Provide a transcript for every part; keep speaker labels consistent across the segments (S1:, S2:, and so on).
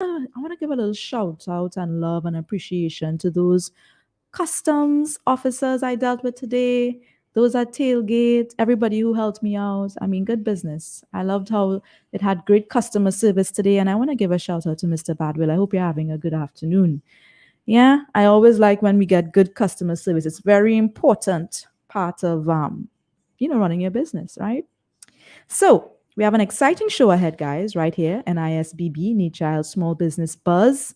S1: want to give a little shout out and love and appreciation to those customs officers I dealt with today, those at tailgate, everybody who helped me out. I mean, good business. I loved how it had great customer service today, and I want to give a shout out to Mr. Badwell. I hope you're having a good afternoon. Yeah, I always like when we get good customer service. It's very important part of running your business, right? So we have an exciting show ahead, guys, right here. NISBB, Need Child Small Business Buzz.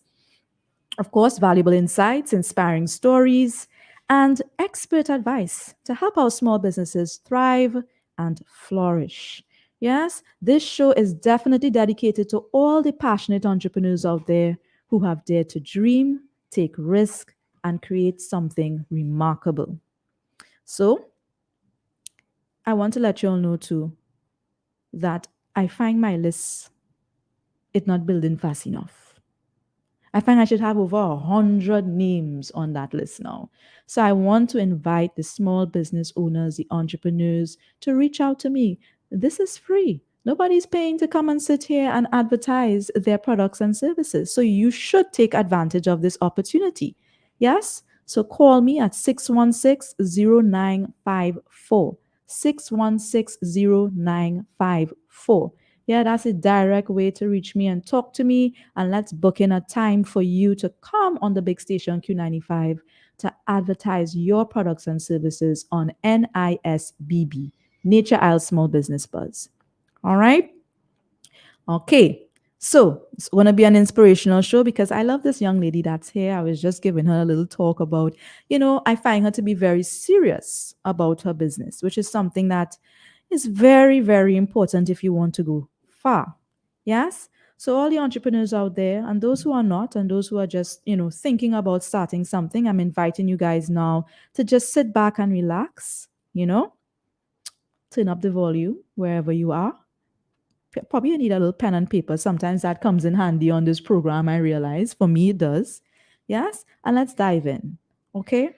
S1: Of course, valuable insights, inspiring stories, and expert advice to help our small businesses thrive and flourish. Yes, this show is definitely dedicated to all the passionate entrepreneurs out there who have dared to dream, take risk, and create something remarkable. So, I want to let you all know too that I find my list it not building fast enough. I find I should have over 100 names on that list now. So I want to invite the small business owners, the entrepreneurs to reach out to me. This is free. Nobody's paying to come and sit here and advertise their products and services. So you should take advantage of this opportunity. Yes? So call me at 616-0954. 616-0954. Yeah, that's a direct way to reach me and talk to me. And let's book in a time for you to come on the big station Q95 to advertise your products and services on NISBB, Nature Isle Small Business Buzz. All right? Okay. So it's going to be an inspirational show because I love this young lady that's here. I was just giving her a little talk about, I find her to be very serious about her business, which is something that is very, very important if you want to go far. Yes? So all the entrepreneurs out there and those who are not and those who are just, thinking about starting something, I'm inviting you guys now to just sit back and relax, turn up the volume wherever you are. Probably you need a little pen and paper. Sometimes that comes in handy on this program, I realize. For me, it does. Yes? And let's dive in. Okay?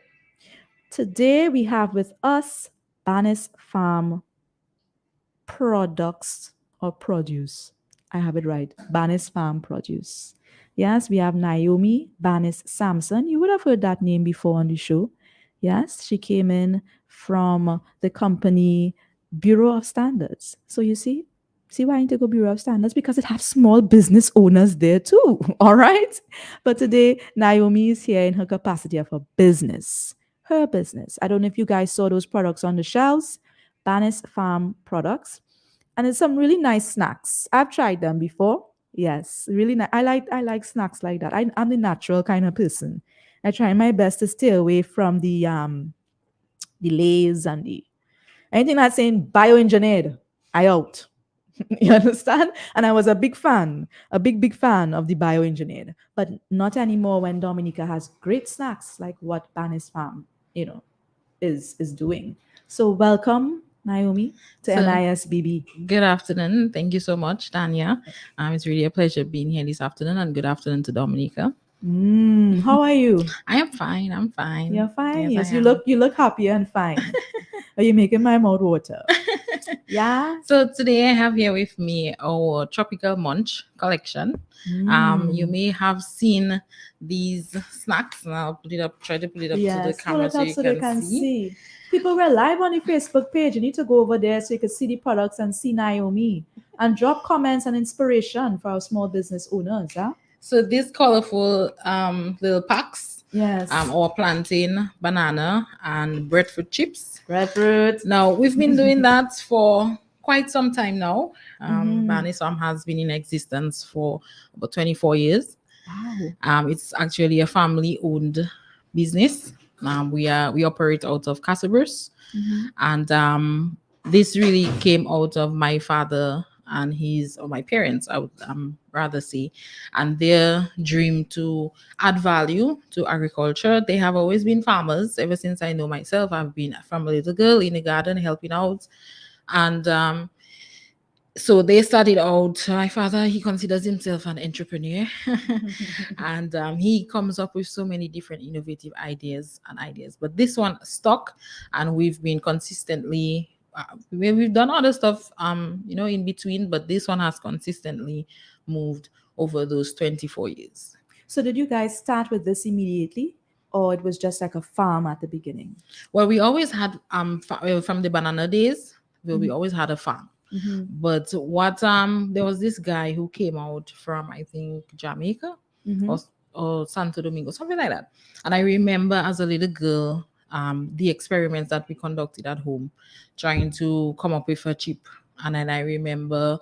S1: Today we have with us Bannis Farm Products or Produce. I have it right. Bannis Farm Produce. Yes, we have Naomi Bannis-Sampson. You would have heard that name before on the show. Yes, she came in from the company Bureau of Standards. So you see why I need to go Bureau of Standards? Because it has small business owners there too. All right. But today, Naomi is here in her capacity of a business. Her business. I don't know if you guys saw those products on the shelves. Bannis Farm products. And it's some really nice snacks. I've tried them before. Yes, really nice. I like snacks like that. I'm the natural kind of person. I try my best to stay away from the Lays and the anything that's saying bioengineered. I out. You understand? And I was a big fan, a big fan of the bioengineered, but not anymore when Dominica has great snacks like what Bannis Farm, is doing. So welcome, Naomi, to
S2: So,
S1: NISBB.
S2: good afternoon. Thank you so much, Tanya. It's really a pleasure being here this afternoon, and good afternoon to Dominica.
S1: How are you?
S2: I am fine. I'm fine.
S1: You're fine.
S2: Yes, I
S1: Yes, you
S2: am.
S1: look happy and fine. Are you making my mouth water? Yeah.
S2: So today I have here with me our tropical munch collection. You
S1: Mm.
S2: may have seen these snacks. And I'll put it up. Try to put it up to the
S1: Yes. Pull
S2: camera
S1: it
S2: so
S1: up
S2: you
S1: so they
S2: can
S1: can
S2: see.
S1: see. People, we're live on the Facebook page. You need to go over there so you can see the products and see Naomi and drop comments and inspiration for our small business owners. Huh?
S2: So these colorful little packs,
S1: Yes.
S2: our plantain, banana, and breadfruit chips.
S1: Breadfruit.
S2: Now we've been doing that for quite some time now.
S1: Mhm.
S2: Bannis-Sampson has been in existence for about 24 years.
S1: Wow.
S2: It's actually a family-owned business. We operate out of Castlebrus,
S1: Mhm.
S2: and this really came out of my father and his or my parents, I would rather say, and their dream to add value to agriculture. They have always been farmers ever since I know myself. I've been from a little girl in the garden helping out, and so they started out. My father, he considers himself an entrepreneur, and he comes up with so many different innovative ideas. But this one stuck, and we've been consistently. We've done other stuff, in between, but this one has consistently moved over those 24 years.
S1: So did you guys start with this immediately, or it was just like a farm at the beginning?
S2: Well, we always had from the banana days, we always had a farm.
S1: Mm-hmm.
S2: But what there was this guy who came out from, I think, Jamaica
S1: Mm-hmm.
S2: or Santo Domingo, something like that. And I remember as a little girl, the experiments that we conducted at home, trying to come up with a chip. And then I remember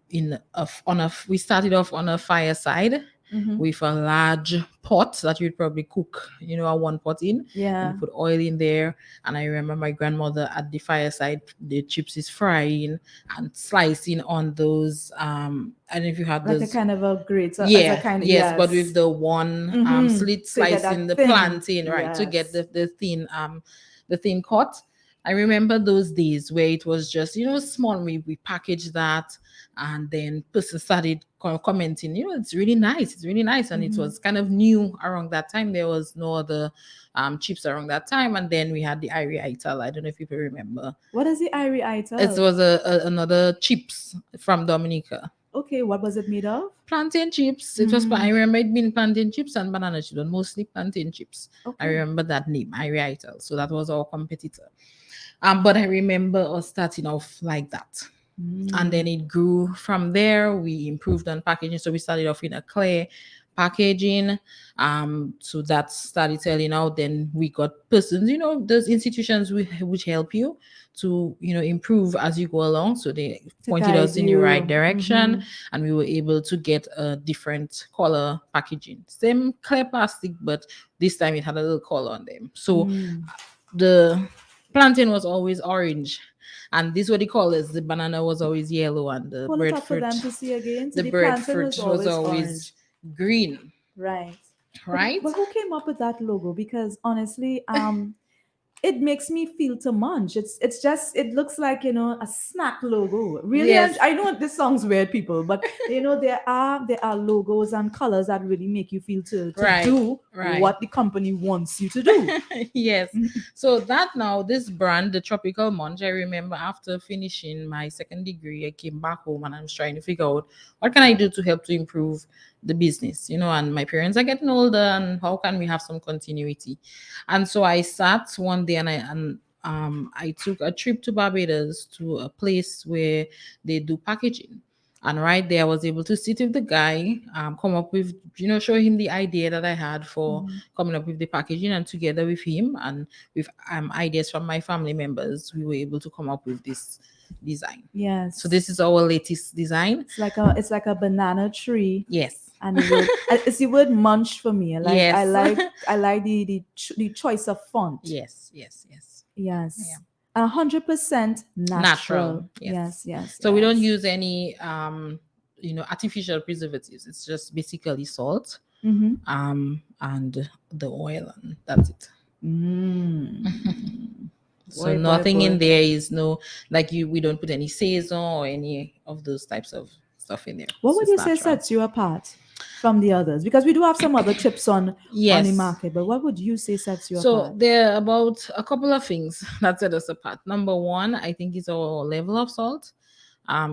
S2: we started off on a fireside
S1: Mm-hmm.
S2: with a large pot that you'd probably cook, a one pot in, and
S1: Yeah.
S2: you put oil in there. And I remember my grandmother at the fireside, the chips is frying and slicing on those. And if you had
S1: Like a
S2: those,
S1: kind of a grate, so as a
S2: yeah,
S1: kind of,
S2: yes, but with
S1: yes.
S2: the one
S1: Mm-hmm.
S2: slit
S1: So you get
S2: slicing
S1: that
S2: the
S1: thin,
S2: plantain, right, to get
S1: yes.
S2: the thin cut. I remember those days where it was just, small. We packaged that, and then person started commenting, it's really nice, it's really nice. And it
S1: Mm-hmm.
S2: was kind of new around that time. There was no other chips around that time. And then we had the Irie Ital. I don't know if people remember.
S1: What is the Irie
S2: It
S1: Ital?
S2: was another chips from Dominica.
S1: Okay, what was it made of?
S2: Plantain chips. It was. I remember it being plantain chips and banana chips, but mostly plantain chips. I
S1: Okay.
S2: remember that name, Irie Ital. So that was our competitor. But I remember us starting off like that. And then it grew from there. We improved on packaging. So we started off in a clear packaging. So that started selling out. Then we got persons, those institutions which help you to, improve as you go along. So they
S1: To
S2: pointed
S1: guide
S2: us in the right
S1: you.
S2: direction,
S1: Mm-hmm.
S2: and we were able to get a different color packaging. Same clear plastic, but this time it had a little color on them. So the plantain was always orange, and these were the colors. The banana was always yellow, and the
S1: Pull it up for
S2: breadfruit,
S1: them to see again. So
S2: the
S1: the plantain was
S2: breadfruit was
S1: always
S2: always
S1: orange.
S2: green,
S1: Right.
S2: right?
S1: But who came up with that logo? Because honestly, it makes me feel to munch. It's just it looks like a snack logo. Really,
S2: Yes,
S1: I know this sounds weird, people, but there are logos and colors that really make you feel to
S2: right,
S1: do
S2: right.
S1: what the company wants you to do.
S2: Yes. So that now, this brand, the Tropical Munch, I remember after finishing my second degree, I came back home and I was trying to figure out what can I do to help to improve the business, and my parents are getting older, and how can we have some continuity? And so I sat one day and I took a trip to Barbados to a place where they do packaging. And right there, I was able to sit with the guy, come up with, show him the idea that I had for coming up with the packaging, and together with him and with ideas from my family members, we were able to come up with this design.
S1: Yes.
S2: So this is our latest design.
S1: It's like a banana tree.
S2: Yes.
S1: And the word it's the word munch for me. I like
S2: Yes.
S1: I like I like the choice of font.
S2: Yes, yes, yes.
S1: Yes.
S2: Yeah.
S1: 100% natural.
S2: Yes.
S1: Yes.
S2: So we don't
S1: yes.
S2: use any artificial preservatives. It's just basically salt,
S1: Mm-hmm.
S2: and the oil, and that's it. So
S1: Boy,
S2: nothing in
S1: boy.
S2: there is we don't put any saison or any of those types of stuff in there.
S1: What
S2: It's
S1: would
S2: just
S1: you say
S2: natural.
S1: sets you apart from the others? Because we do have some other chips on
S2: Yes.
S1: the market, but what would you say sets you
S2: So
S1: apart?
S2: there are about a couple of things that set us apart. Number one, I think, is our level of salt.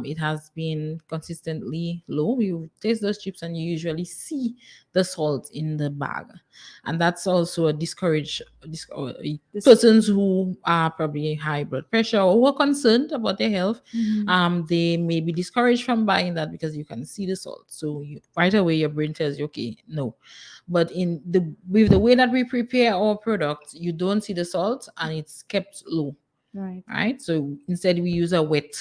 S2: It has been consistently low. You taste those chips and you usually see the salt in the bag, and that's also a persons who are probably high blood pressure or who are concerned about their health. They may be discouraged from buying that because you can see the salt. So right away your brain tells you, okay, no. But with the way that we prepare our products, you don't see the salt and it's kept low. Right. So instead we use a wet,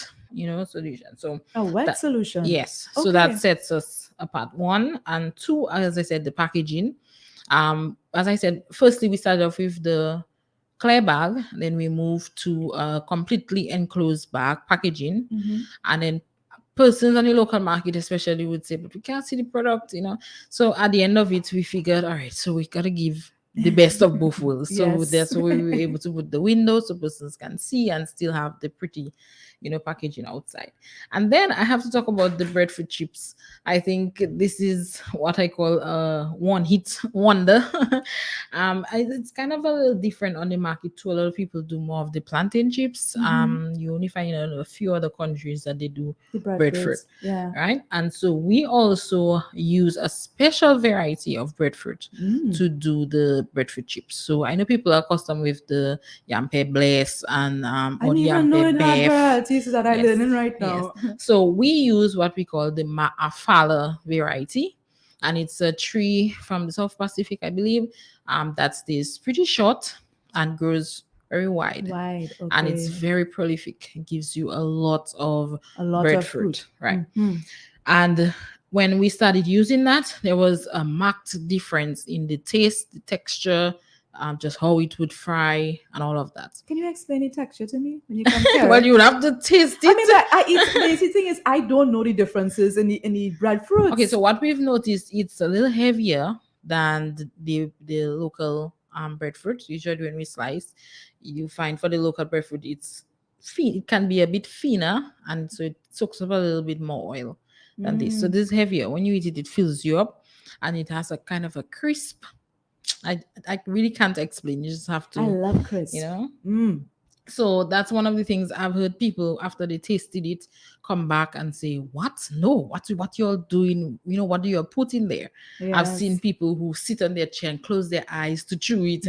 S2: solution. So
S1: a wet solution.
S2: Yes.
S1: Okay.
S2: So that sets us apart. One, and two, as I said, the packaging. As I said, firstly we started off with the clear bag, then we moved to a completely enclosed bag packaging, and then persons on the local market especially would say, but we can't see the product. So at the end of it, we figured, all right, so we gotta give the best of both worlds. So
S1: Yes.
S2: that's why we were able to put the windows so persons can see and still have the pretty packaging outside. And then I have to talk about the breadfruit chips. I think this is what I call a one hit wonder. It's kind of a little different on the market too. A lot of people do more of the plantain chips.
S1: Mm-hmm.
S2: You only find in a few other countries that they do
S1: The
S2: breadfruit,
S1: breadfruits. Yeah.
S2: right? And so we also use a special variety of breadfruit
S1: Mm.
S2: to do the breadfruit chips. So I know people are accustomed with the yampe bless and
S1: I
S2: or
S1: didn't
S2: the
S1: even know
S2: yampe
S1: it had
S2: beef.
S1: varieties that I'm
S2: Yes,
S1: learning right
S2: yes.
S1: now.
S2: So we use what we call the Ma'afala variety, and it's a tree from the South Pacific, I believe. That's this pretty short and grows very wide,
S1: Wide.
S2: and it's
S1: Okay.
S2: very prolific. It gives you a lot of
S1: A lot of
S2: breadfruit,
S1: fruit.
S2: right?
S1: Mm-hmm.
S2: And when we started using that, there was a marked difference in the taste, the texture, just how it would fry, and all of that.
S1: Can you explain the texture to me when you compare
S2: Well,
S1: it?
S2: you would have to taste
S1: I mean,
S2: it.
S1: but I eat. The easy thing is, I don't know the differences in the
S2: Okay, so
S1: breadfruits.
S2: what we've noticed, it's a little heavier than the local breadfruit. Usually, when we slice, you find for the local breadfruit, it's thin. It can be a bit thinner, and so it soaks up a little bit more oil than this. So
S1: Mm,
S2: this is heavier. When you eat it, it fills you up, and it has a kind of a crisp. I really can't explain. You just have
S1: I
S2: to,
S1: love
S2: you
S1: crisp.
S2: know.
S1: Mm,
S2: So that's one of the things I've heard people after they tasted it come back and say, "What? No, what you're doing? What do you put in there?" I've seen
S1: yes.
S2: people who sit on their chair and close their eyes to chew it.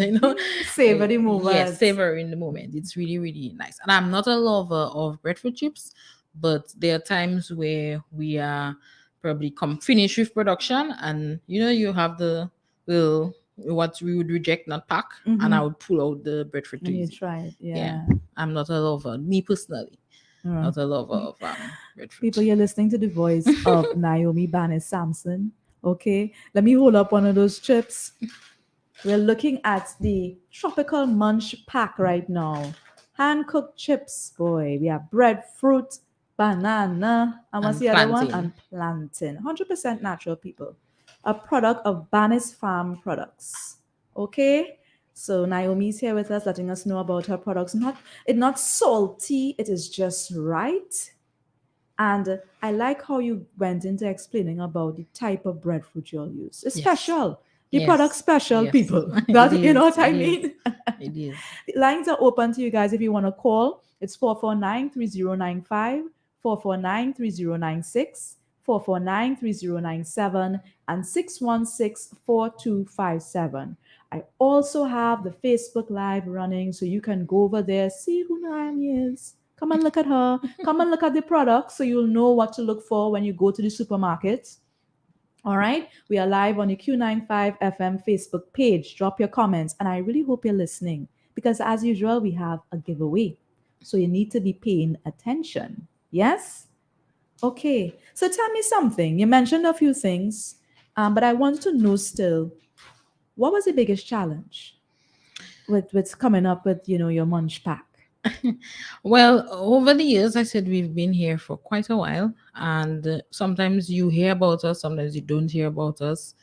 S1: Savor the
S2: Yes,
S1: moment.
S2: savor in the moment. It's really really nice. And I'm not a lover of breadfruit chips, but there are times where we are probably come finished with production, and you have the little what we would reject, not pack, and
S1: Mm-hmm.
S2: I would pull out the breadfruit to
S1: And you
S2: use it.
S1: try it.
S2: Yeah,
S1: Yeah.
S2: I'm not a lover. Me personally,
S1: Mm.
S2: not a lover of
S1: People,
S2: breadfruit.
S1: you're listening to the voice of Naomi Bannis-Sampson. Okay. Let me hold up one of those chips. We're looking at the tropical munch pack right now. Hand cooked chips, boy. We have breadfruit, banana, and what's
S2: And
S1: the other one?
S2: plantain.
S1: And plantain. 100% natural, people. A product of Bannis Farm Products. Okay? So Naomi's here with us, letting us know about her products. It's not salty, it is just right. And I like how you went into explaining about the type of breadfruit you'll use. It's
S2: Yes,
S1: special. The product
S2: yes,
S1: special,
S2: yes.
S1: people.
S2: It
S1: That you know
S2: is.
S1: what I
S2: It is.
S1: mean?
S2: It is.
S1: The lines are open to you guys if you want to call. It's 449-3095, 449-3096, 449-3097, and 616-4257. I also have the Facebook Live running, so you can go over there, see who Naomi is. Come and look at her. Come and look at the product so you'll know what to look for when you go to the supermarket. All right. We are live on the Q95 FM Facebook page. Drop your comments, and I really hope you're listening because, as usual, we have a giveaway. So you need to be paying attention. Yes? Okay. So tell me something. You mentioned a few things, but I want to know still what was the biggest challenge with coming up with your munch pack?
S2: Well, over the years, I said we've been here for quite a while, and sometimes you hear about us, sometimes you don't hear about us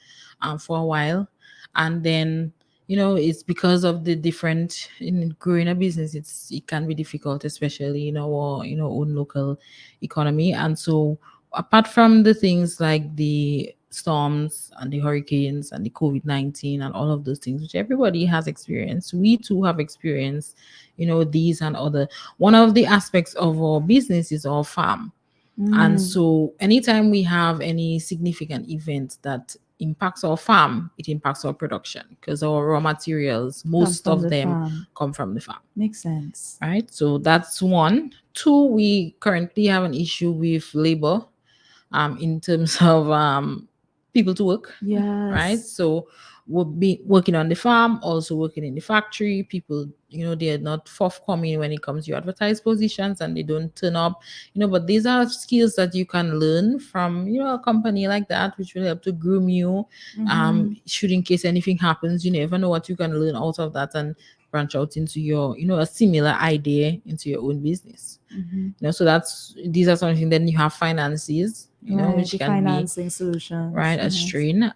S2: for a while, and then it's because of the different in growing a business. It can be difficult, especially in our own local economy, and so apart from the things like the storms and the hurricanes and the COVID-19 and all of those things, which everybody has experienced, we too have experienced these and other. One of the aspects of our business is our farm, and
S1: Mm,
S2: so anytime we have any significant event that impacts our farm, it impacts our production because our raw materials,
S1: come
S2: most
S1: from
S2: of
S1: the
S2: them
S1: farm.
S2: come from the farm.
S1: Makes sense.
S2: Right, so that's one. Two, we currently have an issue with labor, in terms of people to work, right?
S1: Yes.
S2: So we'll be working on the farm, also working in the factory. People, they're not forthcoming when it comes to advertise positions and they don't turn up, but these are skills that you can learn from, a company like that, which will help to groom you.
S1: Mm-hmm.
S2: Should in case anything happens, you never know what you can learn out of that and branch out into your, a similar idea into your own business.
S1: Mm-hmm.
S2: So these are something. Then you have finances,
S1: Right,
S2: which
S1: the
S2: can be
S1: financing solutions.
S2: right a
S1: Yes.
S2: strain.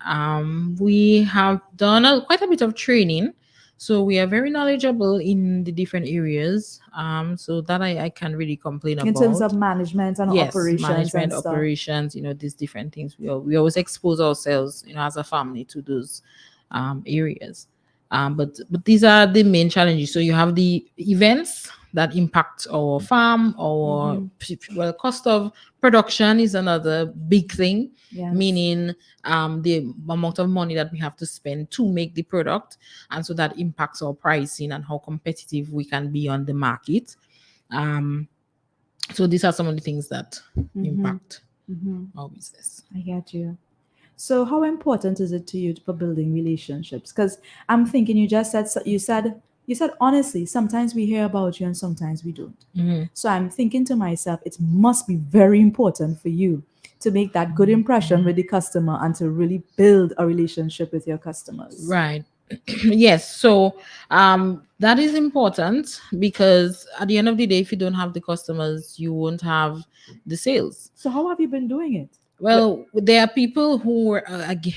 S2: We have done quite a bit of training So we are very knowledgeable in the different areas. So that I can really complain
S1: In terms of
S2: about.
S1: management and
S2: Yes,
S1: operations and
S2: management,
S1: stuff.
S2: operations, these different things. We always expose ourselves, as a family to those areas. But these are the main challenges. So you have the events that impact our farm, our well, cost of production is another big thing,
S1: Yes.
S2: meaning the amount of money that we have to spend to make the product, and so that impacts our pricing and how competitive we can be on the market. Um, so these are some of the things that impact our business.
S1: I get you. So, how important is it to you for building relationships? Because I'm thinking you said honestly. Sometimes we hear about you, and sometimes we don't. So I'm thinking to myself, it must be very important for you to make that good impression with the customer and to really build a relationship with your customers.
S2: Right. Yes. So that is important, because at the end of the day, if you don't have the customers, you won't have the sales.
S1: So, how have you been doing it?
S2: Well, there are people who were,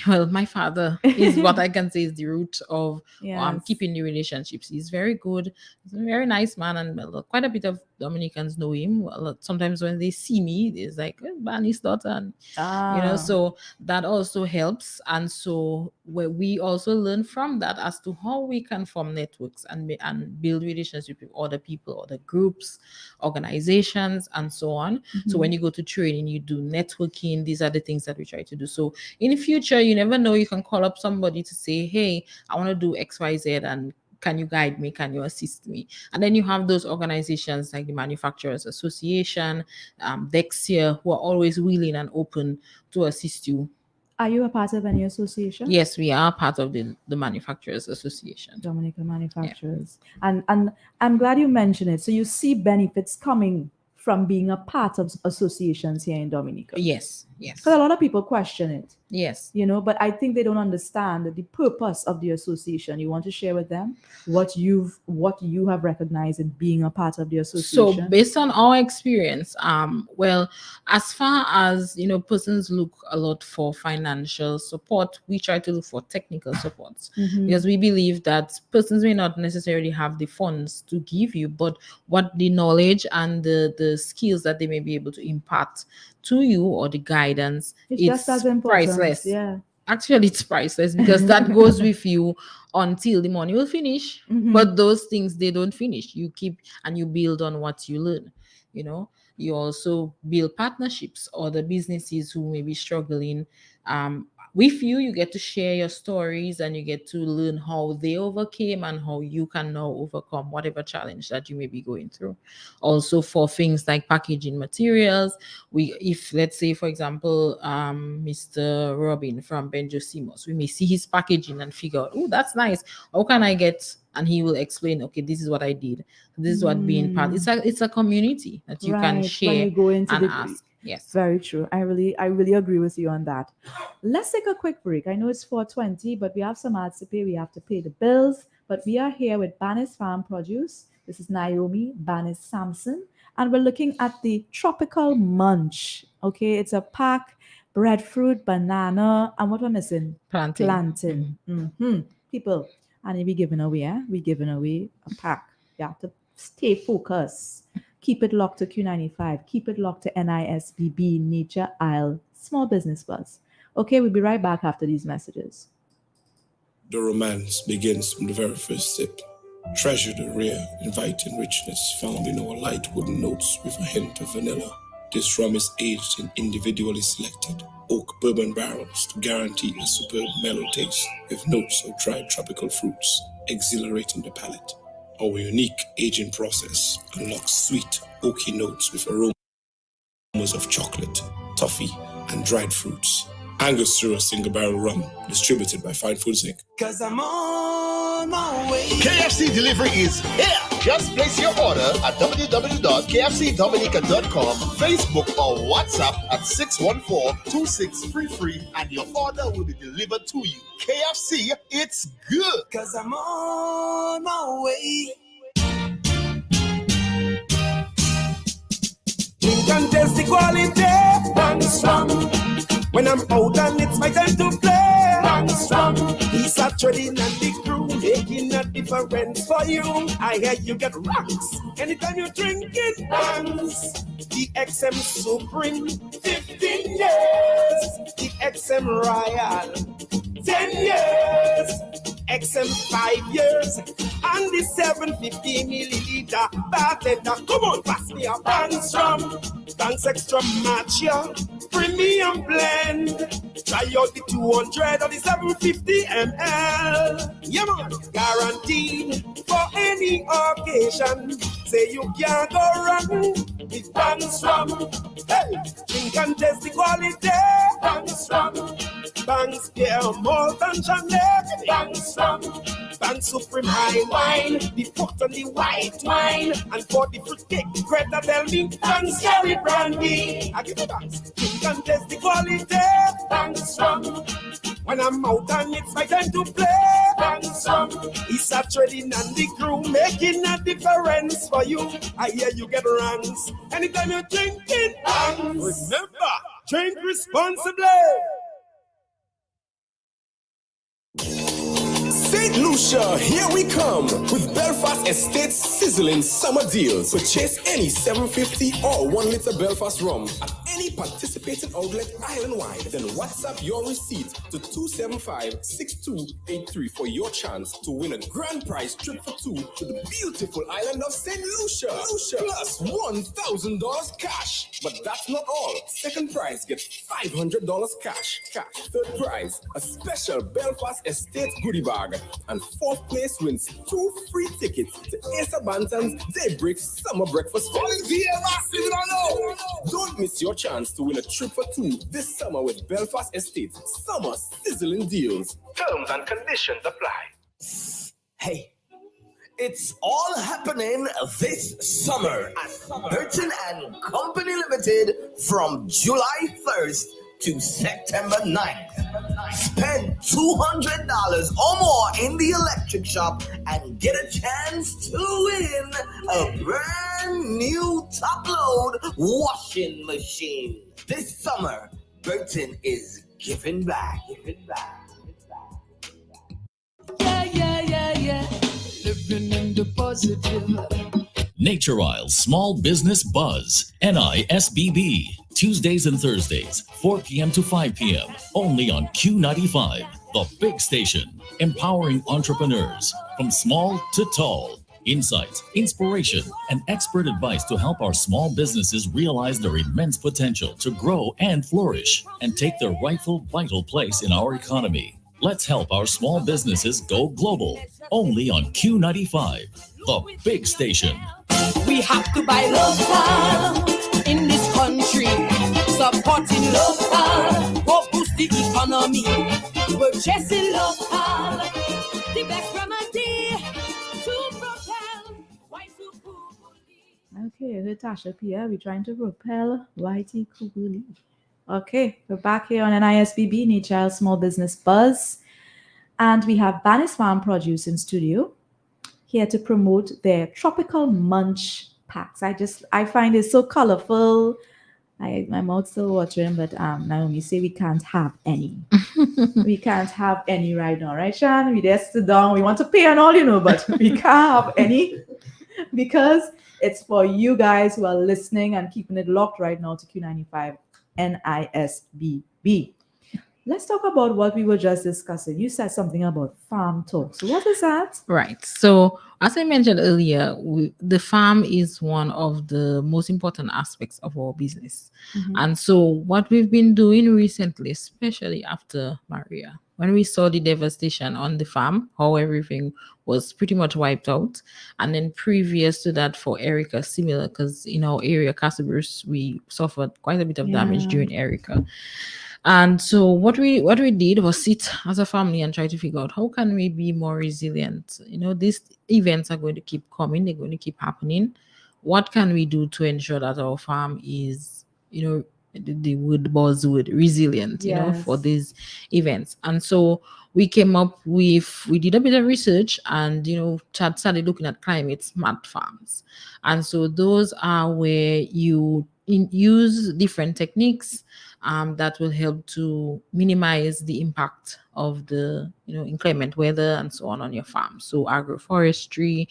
S2: well, my father is what I can say is the root of
S1: Yes.
S2: keeping the relationships. He's very good. He's a very nice man, and quite a bit of Dominicans know him. Well, sometimes when they see me, it's like, Bannis' daughter, and so that also helps. And so where we also learn from that as to how we can form networks and build relationships with other people, other groups, organizations, and so on. So when you go to training, you do networking. These are the things that we try to do. So in the future, you never know, you can call up somebody to say, hey, I want to do XYZ, and can you guide me? Can you assist me? And then you have those organizations like the Manufacturers Association, Dickson, who are always willing and open to assist you.
S1: Are you a part of any association?
S2: Yes, we are part of the Manufacturers Association.
S1: Dominican manufacturers. And I'm glad you mentioned it. So you see benefits coming from being a part of associations here in Dominica.
S2: Yes, yes.
S1: Because a lot of people question it.
S2: Yes.
S1: But I think they don't understand the purpose of the association. You want to share with them what you have recognized in being a part of the association?
S2: So based on our experience, well, as far as persons look a lot for financial support, we try to look for technical support, because we believe that persons may not necessarily have the funds to give you, but what the knowledge and the skills that they may be able to impart to you, or the guidance,
S1: it's just as important.
S2: Priceless.
S1: Yeah.
S2: Actually, it's priceless, because that goes with you until the money will finish. But those things, they don't finish. You keep and you build on what you learn. You also build partnerships, or the businesses who may be struggling with you. You get to share your stories, and you get to learn how they overcame and how you can now overcome whatever challenge that you may be going through. Also, for things like packaging materials, if let's say, for example, Mr. Robin from Benjo, we may see his packaging and figure out, oh, that's nice, how can I get, and he will explain, okay, this is what I did, this is what being part. It's a community that you can share when you go into and ask. Yes,
S1: very true. I really agree with you on that. Let's take a quick break. I know it's 4:20, but we have some ads to pay. We have to pay the bills. But we are here with Bannis Farm Produce. This is Naomi, Bannis-Sampson, and we're looking at the Tropical Munch. Okay, it's a pack: breadfruit, banana, and what we're missing? Plantain. People, and we giving away. We giving away a pack. You have to stay focused. Keep it locked to Q95. Keep it locked to NISBB, Nature Isle, Small Business Buzz. Okay, we'll be right back after these messages.
S3: The romance begins from the very first sip. Treasure the rare, inviting richness found in our light wooden notes with a hint of vanilla. This rum is aged in individually selected oak bourbon barrels to guarantee a superb mellow taste with notes of dried tropical fruits, exhilarating the palate. Our unique aging process unlocks sweet, oaky notes with aromas of chocolate, toffee, and dried fruits. Angus through a single barrel rum, distributed by Fine Foods Inc.
S4: Cause I'm on my way.
S5: KFC delivery is here. Just place your order at www.kfcdominica.com, Facebook or WhatsApp at 614-2633 and your order will be delivered to you. KFC, it's good.
S4: Cause I'm on my way. You can taste the quality. Bangs from. When I'm out and it's my time to play. Bangs from. He's a trading and the crew making a difference for you. I hear you get rocks anytime you drink it. Bangs. The XM Supreme, 15 years. The XM Royal, 10 years. XM 5 years. And the 750 milliliter bartender. Come on, pass me a Bangs from Bangs Extra Matcha Premium Blend. Try out the 200 or the 750 ml. Yeah, man. Guaranteed for any occasion. Say you can't go wrong with Bangs from. Hey, drink and taste the quality. Bangs from. Bangs Beer, Malt and Chandelier. Bangs from. Bangs Supreme High Wine. The pot on the white wine. And for the fruitcake, Greta tell me Bangs Cherry Brandy. I give you Bangs. Drink and taste the quality. Bangs from. When I'm out and it's my time to play. Bangs from. It's a trading and the crew making a difference for you. I hear you get runs anytime you drink it. Bangs. Remember, drink responsibly.
S5: St. Lucia, here we come with Belfast Estate's sizzling summer deals. Purchase any 750 or 1 liter Belfast rum at any participating outlet island-wide. Then WhatsApp your receipt to 275-6283 for your chance to win a grand prize trip for two to the beautiful island of St. Lucia. Plus $1,000 cash. But that's not all. Second prize gets $500 cash. Third prize, a special Belfast Estate goodie bag. And fourth place wins 2 free tickets to Asa Bantam's Daybreak Summer Breakfast Fest. Don't miss your chance to win a trip for two this summer with Belfast Estate Summer Sizzling Deals. Terms and conditions apply.
S6: Hey, it's all happening this summer at Burton and Company Limited from July 1st to September 9th. Spend $200 or more in the electric shop and get a chance to win a brand new top-load washing machine. This summer, Burton is giving back.
S7: Yeah. Living in the positive.
S8: Nature Isle Small Business Buzz, NISBB, Tuesdays and Thursdays, 4 p.m. to 5 p.m., only on Q95, the big station, empowering entrepreneurs from small to tall. Insights, inspiration, and expert advice to help our small businesses realize their immense potential to grow and flourish and take their rightful vital place in our economy. Let's help our small businesses go global, only on Q95, the big station.
S7: We have to buy local in this country, supporting local, for boost the economy, purchasing local, the best remedy to propel white Kubuli.
S1: Okay, Natasha Pia, we're trying to propel Whitey Kubuli. Okay, we're back here on NISBB, Nature Isle Small Business Buzz, and we have Bannis Farm Produce in studio, here to promote their tropical munch packs. I find it so colorful. My mouth's still watering, but Naomi say we can't have any. We can't have any right now, right, Shan? We just sit down. We want to pay and all, but we can't have any because it's for you guys who are listening and keeping it locked right now to Q95 NISBB. Let's talk about what we were just discussing. You said something about farm talk. So what is that?
S2: Right. So as I mentioned earlier, the farm is one of the most important aspects of our business.
S1: Mm-hmm.
S2: And so what we've been doing recently, especially after Maria, when we saw the devastation on the farm, how everything was pretty much wiped out. And then previous to that for Erica, similar, because in our area, Castlebrus, we suffered quite a bit of damage during Erica. And so what we did was sit as a family and try to figure out how can we be more resilient. These events are going to keep coming, they're going to keep happening. What can we do to ensure that our farm is, the wood buzzword resilient, for these events? And so we did a bit of research, and Chad started looking at climate smart farms. And so those are where you use different techniques that will help to minimize the impact of the inclement weather and so on your farm. So agroforestry,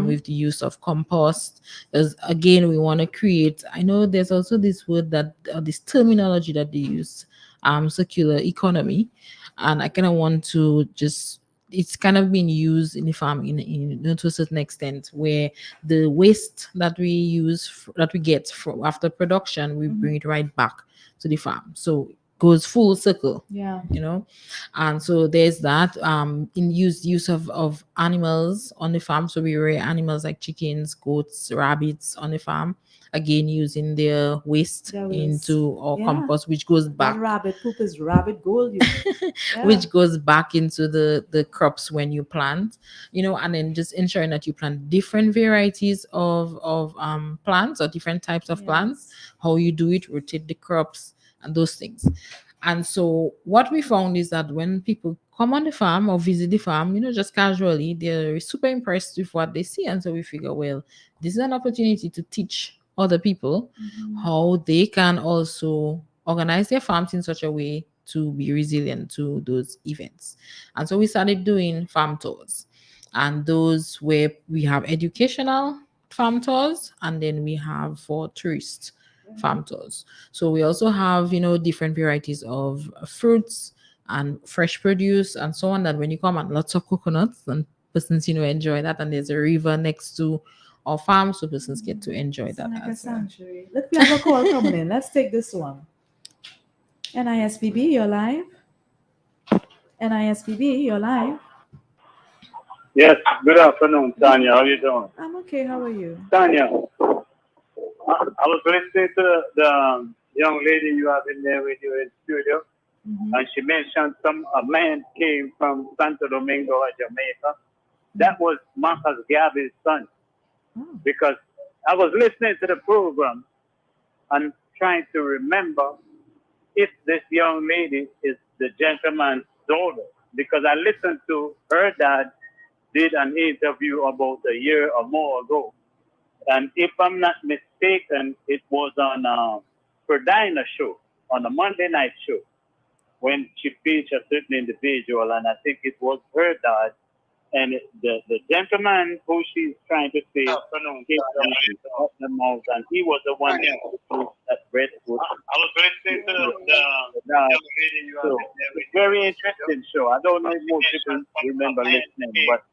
S2: with the use of compost, because again we want to create, I know there's also this word that this terminology that they use, circular economy. And I kind of want to just, it's kind of been used in the farm to a certain extent, where the waste that we that we get after production, we bring it right back to the farm. So goes full circle.
S1: Yeah.
S2: And so there's that, in use of animals on the farm. So we rear animals like chickens, goats, rabbits on the farm, again using their waste
S1: Their waste.
S2: into our
S1: Yeah.
S2: compost, which goes
S1: That
S2: back
S1: rabbit poop is rabbit gold. Yeah.
S2: which goes back into the crops when you plant, and then just ensuring that you plant different varieties of plants, or different types of plants, how you do it, rotate the crops and those things. And so what we found is that when people come on the farm or visit the farm, just casually, they're super impressed with what they see. And so we figure, well, this is an opportunity to teach other people how they can also organize their farms in such a way to be resilient to those events. And so we started doing farm tours, and those where we have educational farm tours, and then we have for tourists farm tours. So we also have different varieties of fruits and fresh produce and so on, that when you come, and lots of coconuts, and persons enjoy that. And there's a river next to our farm, so persons get to enjoy that
S1: Like a
S2: as well.
S1: sanctuary. Look, we have a call coming in. Let's take this one. NISBB, you're live. NISBB, you're live.
S9: Yes, good afternoon, Tanya. How are you doing?
S1: I'm okay. How are you?
S9: Tanya, I was listening to the young lady you have in there with you in studio, and she mentioned a man came from Santo Domingo, Jamaica. That was Marcus Garvey's son. Because I was listening to the program and trying to remember if this young lady is the gentleman's daughter, because I listened to her dad did an interview about a year or more ago. And if I'm not mistaken, it was on Perdina show, on a Monday night show, when she featured a certain individual, and I think it was her dad. And the gentleman who she's trying to say gave the mouth, and he was the one who proved that breadfruit. I was listening to so it's very interesting show. I don't know if most people remember listening, but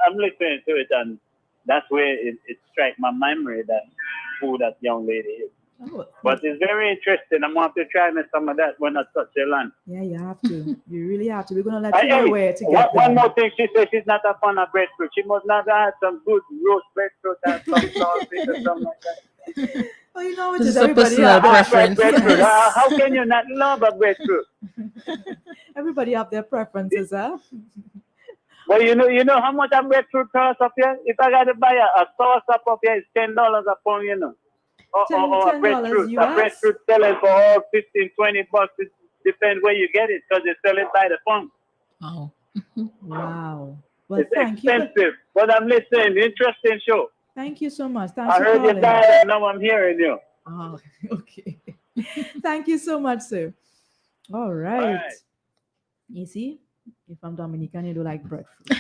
S9: I'm listening to it, and that's where it struck my memory that who that young lady is. But it's very interesting. I want to try me some of that when I touch the land.
S1: Yeah, you have to. You really have to. We're going to let you know where to get
S9: one more thing. She said she's not a fan of breadfruit. She must not have some good roast breadfruit and some sausage or something like that.
S1: Well, you know,
S2: This is a personal preference.
S9: Yes. How can you not love a breadfruit?
S1: Everybody have their preferences, huh?
S9: Well, you know how much a breadfruit costs up here? If I got to buy a sauce up here, it's $10 a pound, or a breadfruit. A breadfruit selling for all 15, 20 bucks. It depends where you get it, because they sell it by the pound.
S2: Oh.
S1: Wow. Well,
S9: it's
S1: thank
S9: expensive,
S1: you.
S9: but I'm listening. Interesting show.
S1: Thank you so much. Thanks
S9: I
S1: for
S9: heard
S1: calling.
S9: you died, and now I'm hearing you.
S1: Oh, okay. Thank you so much, sir. All right. You see, if I'm Dominican, you do like breadfruit.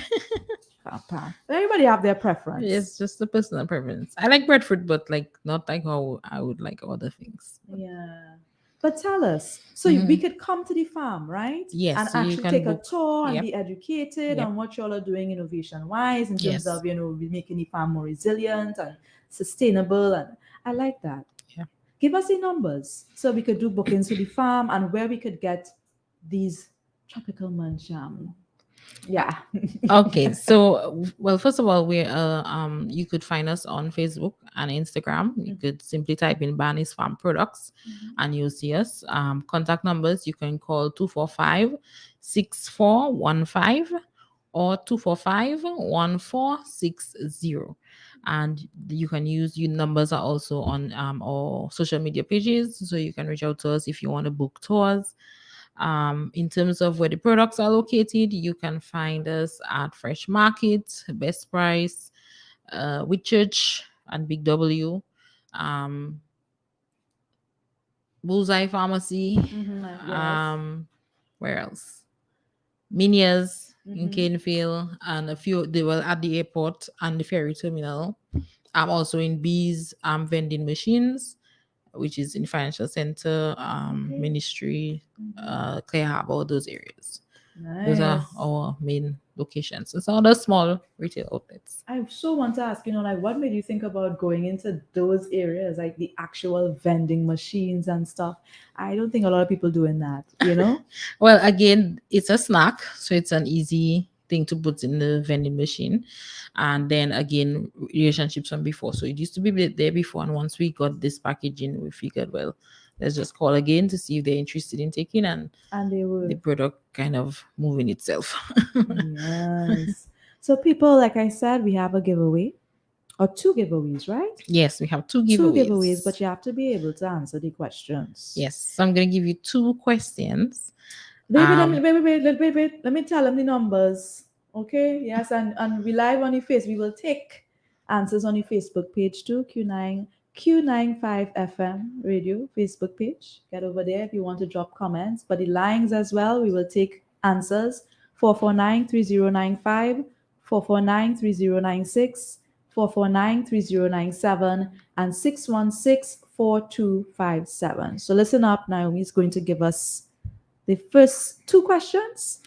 S1: Everybody have their preference.
S2: It's just a personal preference. I like breadfruit, but not like how I would like other things.
S1: Yeah. But tell us, so we could come to the farm, right?
S2: Yes.
S1: And
S2: So you
S1: actually
S2: can
S1: take
S2: book.
S1: a tour and
S2: Yep.
S1: be educated
S2: Yep.
S1: on what y'all are doing innovation-wise in terms
S2: Yes.
S1: of, making the farm more resilient and sustainable. And I like that.
S2: Yeah.
S1: Give us the numbers so we could do bookings for the farm and where we could get these tropical muncham. Yeah.
S2: Okay, so well, first of all, you could find us on Facebook and Instagram. You could simply type in Bannis Farm Products and you'll see us. Contact numbers, you can call 245-6415 or 245-1460. And you can use your numbers are also on our social media pages, so you can reach out to us if you want to book tours. In terms of where the products are located, you can find us at Fresh Market, Best Price, Whitchurch, and Big W, Bullseye Pharmacy. Where else? Minias in Caneville, and a few. They were at the airport and the ferry terminal. I'm also in Bees vending machines, which is in Financial Center, Ministry, Clear Harbor, those areas.
S1: Nice.
S2: Those are our main locations. It's all the small retail outlets.
S1: I so want to ask, like, what made you think about going into those areas, like the actual vending machines and stuff? I don't think a lot of people doing that,
S2: Well, again, it's a snack, so it's an easy thing to put in the vending machine. And then again, relationships from before. So it used to be there before, and once we got this packaging, we figured, well, let's just call again to see if they're interested in taking, and
S1: they were.
S2: The product kind of moving itself.
S1: Yes. So people, like I said, we have a giveaway or 2 giveaways, right?
S2: Yes, we have 2 giveaways.
S1: 2 giveaways, but you have to be able to answer the questions.
S2: Yes. So I'm going to give you 2 questions.
S1: Wait. Let me tell them the numbers. Okay. Yes. And we live on the face. We will take answers on the Facebook page too. Q95 FM radio Facebook page. Get over there if you want to drop comments. But the lines as well, we will take answers. 449-3095, 449-3096, 449-3097, and 616-4257. So listen up. Naomi is going to give us the first 2 questions.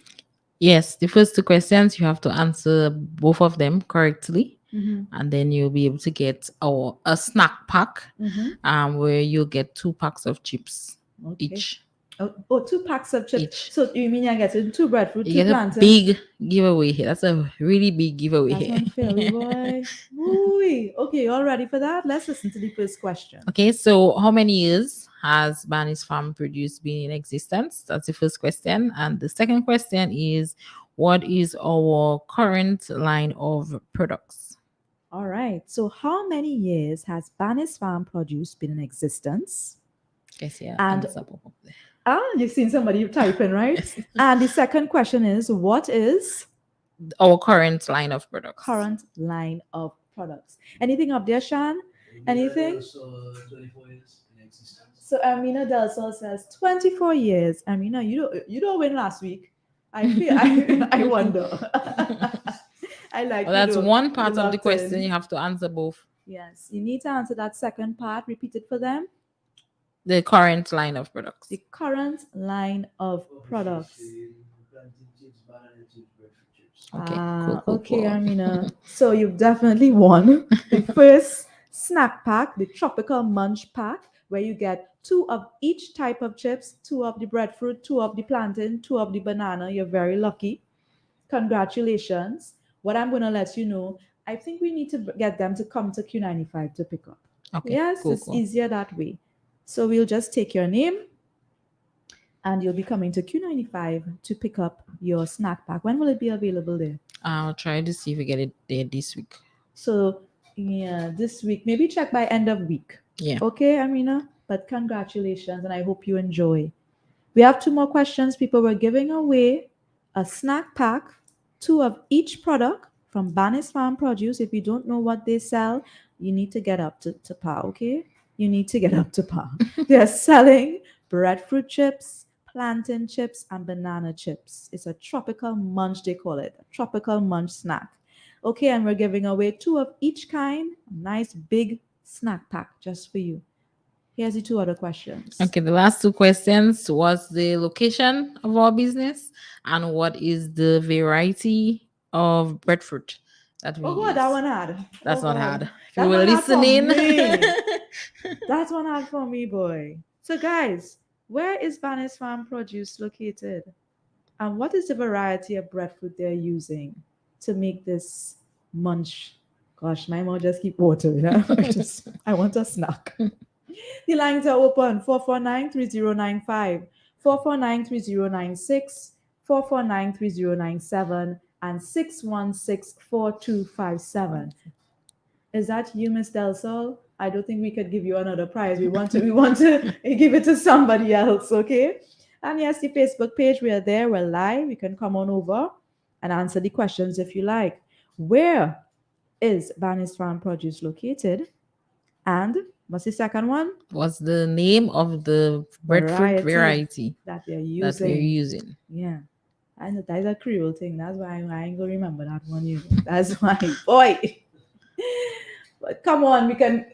S2: Yes, the first 2 questions, you have to answer both of them correctly. And then you'll be able to get a snack pack, where you'll get 2 packs of chips each.
S1: Oh, 2 packs of chips.
S2: Each.
S1: So you mean I get 2 breadfruit, 2
S2: get
S1: plantains?
S2: A big giveaway here. That's a really big giveaway
S1: That's
S2: here.
S1: unfair, boy. Ooh, okay, all ready for that? Let's listen to the first question.
S2: Okay, so how many years has Bannis Farm Produce been in existence? That's the first question. And the second question is, what is our current line of products?
S1: All right. So how many years has Bannis Farm Produce been in existence?
S2: Yes, yeah.
S1: And you've seen somebody typing, right? And the second question is, what is
S2: our current line of products?
S1: Current line of products. Anything up there, Shan? Anything?
S10: 24 years in existence.
S1: So Amina Del Sol says 24 years. Amina, you don't win last week. I feel I wonder. I like.
S2: Well, that's one part of the question. You have to answer both.
S1: Yes, you need to answer that second part. Repeat it for them.
S2: The current line of products.
S1: The current line of products.
S2: Okay,
S1: cool. Amina. So you've definitely won the first snack pack, the tropical munch pack, where you get 2 of each type of chips, 2 of the breadfruit, 2 of the plantain, 2 of the banana. You're very lucky. Congratulations. What I'm going to let you know, I think we need to get them to come to Q95 to pick up.
S2: Okay.
S1: Yes, it's easier that way. So we'll just take your name and you'll be coming to Q95 to pick up your snack pack. When will it be available there?
S2: I'll try to see if we get it there this week.
S1: So, yeah, this week. Maybe check by end of week.
S2: Yeah.
S1: Okay, Amina? But congratulations, and I hope you enjoy. We have 2 more questions. People were giving away a snack pack, 2 of each product from Bannis Farm Produce. If you don't know what they sell, you need to get up to par, okay? You need to get up to par. They're selling breadfruit chips, plantain chips, and banana chips. It's a tropical munch, they call it. A tropical munch snack. Okay, and we're giving away 2 of each kind. A nice big snack pack just for you. Here's the 2 other questions.
S2: Okay, the last 2 questions was the location of our business and what is the variety of breadfruit that we use.
S1: That one hard.
S2: That's not hard. If
S1: That
S2: you were
S1: one hard for
S2: listening.
S1: me. That's one hard for me, boy. So guys, where is Bannis Farm Produce located? And what is the variety of breadfruit they're using to make this munch? Gosh, my mouth just keep watering. I want a snack. The lines are open. 449-3095, 449-3096, 449-3097, and 616-4257. Is that you, Miss Del Sol? I don't think we could give you another prize. We want to give it to somebody else, okay? And yes, the Facebook page, we are there. We're live. You can come on over and answer the questions if you like. Where is Bannis Farm Produce located? And what's the second one?
S2: What's the name of the breadfruit variety
S1: that we're
S2: that we're
S1: using?
S2: using?
S1: Yeah. I know that's a Creole thing. That's why I ain't gonna remember that one. You know. That's why, boy. But come on, we can.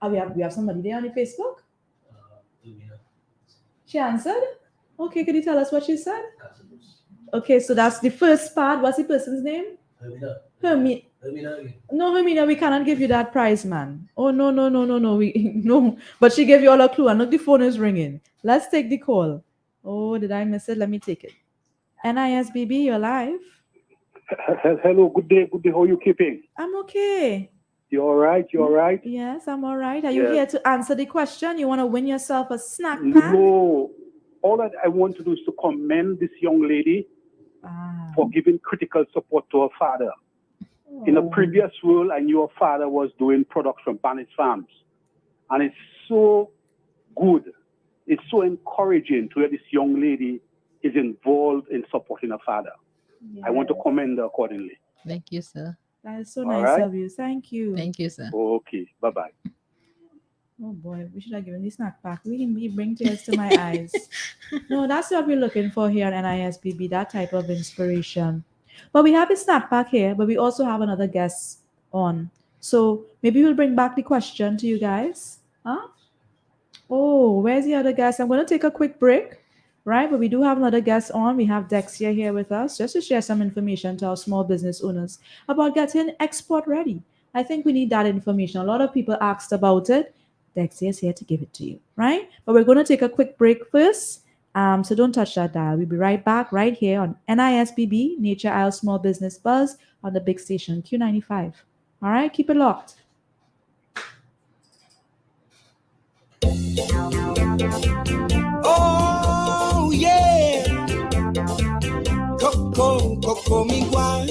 S1: We have somebody there on the Facebook. She answered. Okay, could you tell us what she said? Okay, so that's the first part. What's the person's name? Hermina. No, Hermina, we cannot give you that prize, man. Oh no. We no. But she gave you all a clue, and look, the phone is ringing. Let's take the call. Oh, did I miss it? Let me take it. NISBB, you're live.
S11: Hello, good day. How are you keeping?
S1: I'm okay.
S11: You all right?
S1: Yes, I'm all right. Are you here to answer the question? You want to win yourself a snack pack?
S11: No. All that I want to do is to commend this young lady for giving critical support to her father. In a previous role, I knew her father was doing products from Bannis Farms. And it's so good. It's so encouraging to hear this young lady is involved in supporting her father. Yes. I want to commend her accordingly.
S2: Thank you, sir.
S1: That is so nice of you. Thank you.
S2: Thank you, sir.
S11: Okay. Bye-bye.
S1: Oh boy, we should have given this snack pack. We bring tears to my eyes. No, that's what we're looking for here at NISBB, that type of inspiration. But we have a snack pack here, but we also have another guest on. So maybe we'll bring back the question to you guys. Huh? Oh, where's the other guest? I'm going to take a quick break, right? But we do have another guest on. We have Dexia here with us just to share some information to our small business owners about getting export ready. I think we need that information. A lot of people asked about it. Dexia is here to give it to you, right? But we're going to take a quick break first. So don't touch that dial. We'll be right back right here on NISBB, Nature Isle Small Business Buzz on the big station Q95. All right, keep it locked.
S6: Oh, yeah.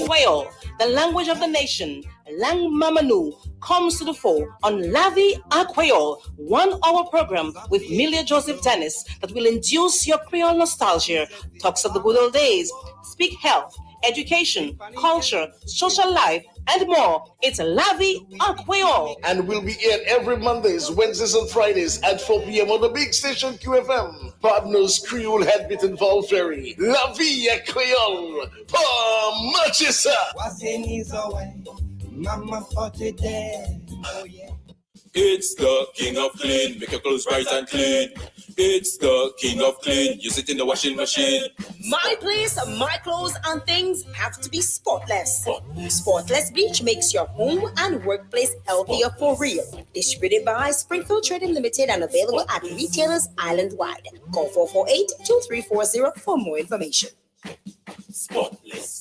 S7: Creole, the language of the nation, Lang Mamanu, comes to the fore on Lavi a Creole, 1 hour program with Milia Joseph Dennis that will induce your Creole nostalgia, talks of the good old days, speak health, education, culture, social life, and more. It's Lavi a Creole.
S12: And we'll be here every Mondays, Wednesdays, and Fridays at 4 p.m. on the big station QFM. Partners Creole Headbit and Val Ferry. La Vie a Creole. Pa Manchester.
S6: Mama fought it there. Oh, yeah.
S3: It's the king of clean, make your clothes bright and clean. It's the king of clean, use it in the washing machine.
S13: My place, my clothes and things have to be spotless. Spotless bleach makes your home and workplace healthier for real. Distributed by Springfield Trading Limited and available at retailers island-wide. Call 448-2340 for more information.
S3: Spotless.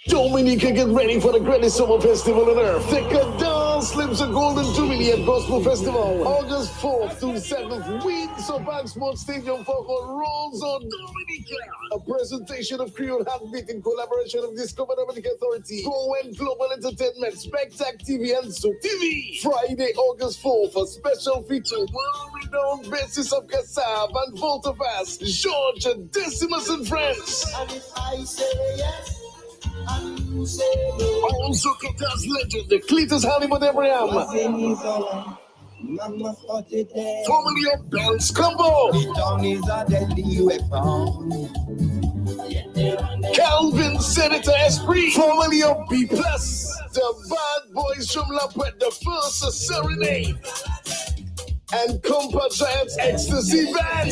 S12: Dominica, get ready for the greatest summer festival on earth. Take a dance, Slips of Golden Jubilee at Gospel Festival. August 4th to 7th, Windsor Bank Sports Stadium for Rolls on Dominica. A presentation of Creole Heartbeat in collaboration with Discover Dominica Authority, Go and Global Entertainment, Spectac TV, and Zoom TV. Friday, August 4th, a special feature, world-renowned bassist of Kassab and Voltafast, George Decimus and Friends.
S6: And if I say yes, and you say no.
S12: Also, Qatar's legend, the Cletus Hollywood Abraham.
S6: Mama fought it there.
S12: Formerly of Ben's Combo.
S6: The town is a deadly weapon.
S12: Calvin Senator Esprit. Formerly of B+. The Bad Boys from La Puette, the first serenade. And Compa Giants Ecstasy Band.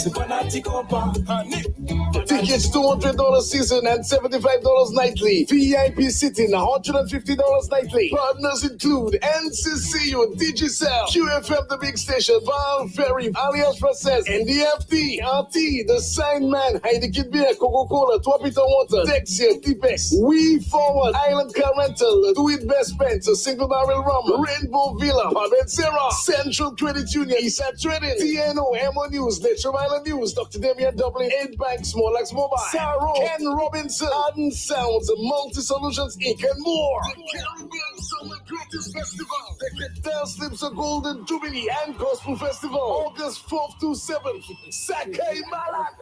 S12: Tickets $200 season and $75 nightly. VIP sitting $150 nightly. Partners include NCCU, Digicel, QFM, the big station, Val Ferry, Alias Process, NDFT, RT, The Sign Man, Heineken Beer, Coca-Cola, Twapita Water, Dexia, Tipex, We Forward, Island Car Rental, Do It Best Pants, Single Barrel Rum, Rainbow Villa, Pavensera, Central Credit Union, Eastside Trading, TNO, MO News, Nature Island News, Dr. Damian Dublin, 8 Banks, Smolax Mobile, Saro, Ken Robinson, Arden Sounds, Multi Solutions Inc. and more. The Caribbean Summer Greatest Festival, the Qatar Slips of Golden Jubilee and Gospel Festival, August 4th to 7th, Sakai Malak.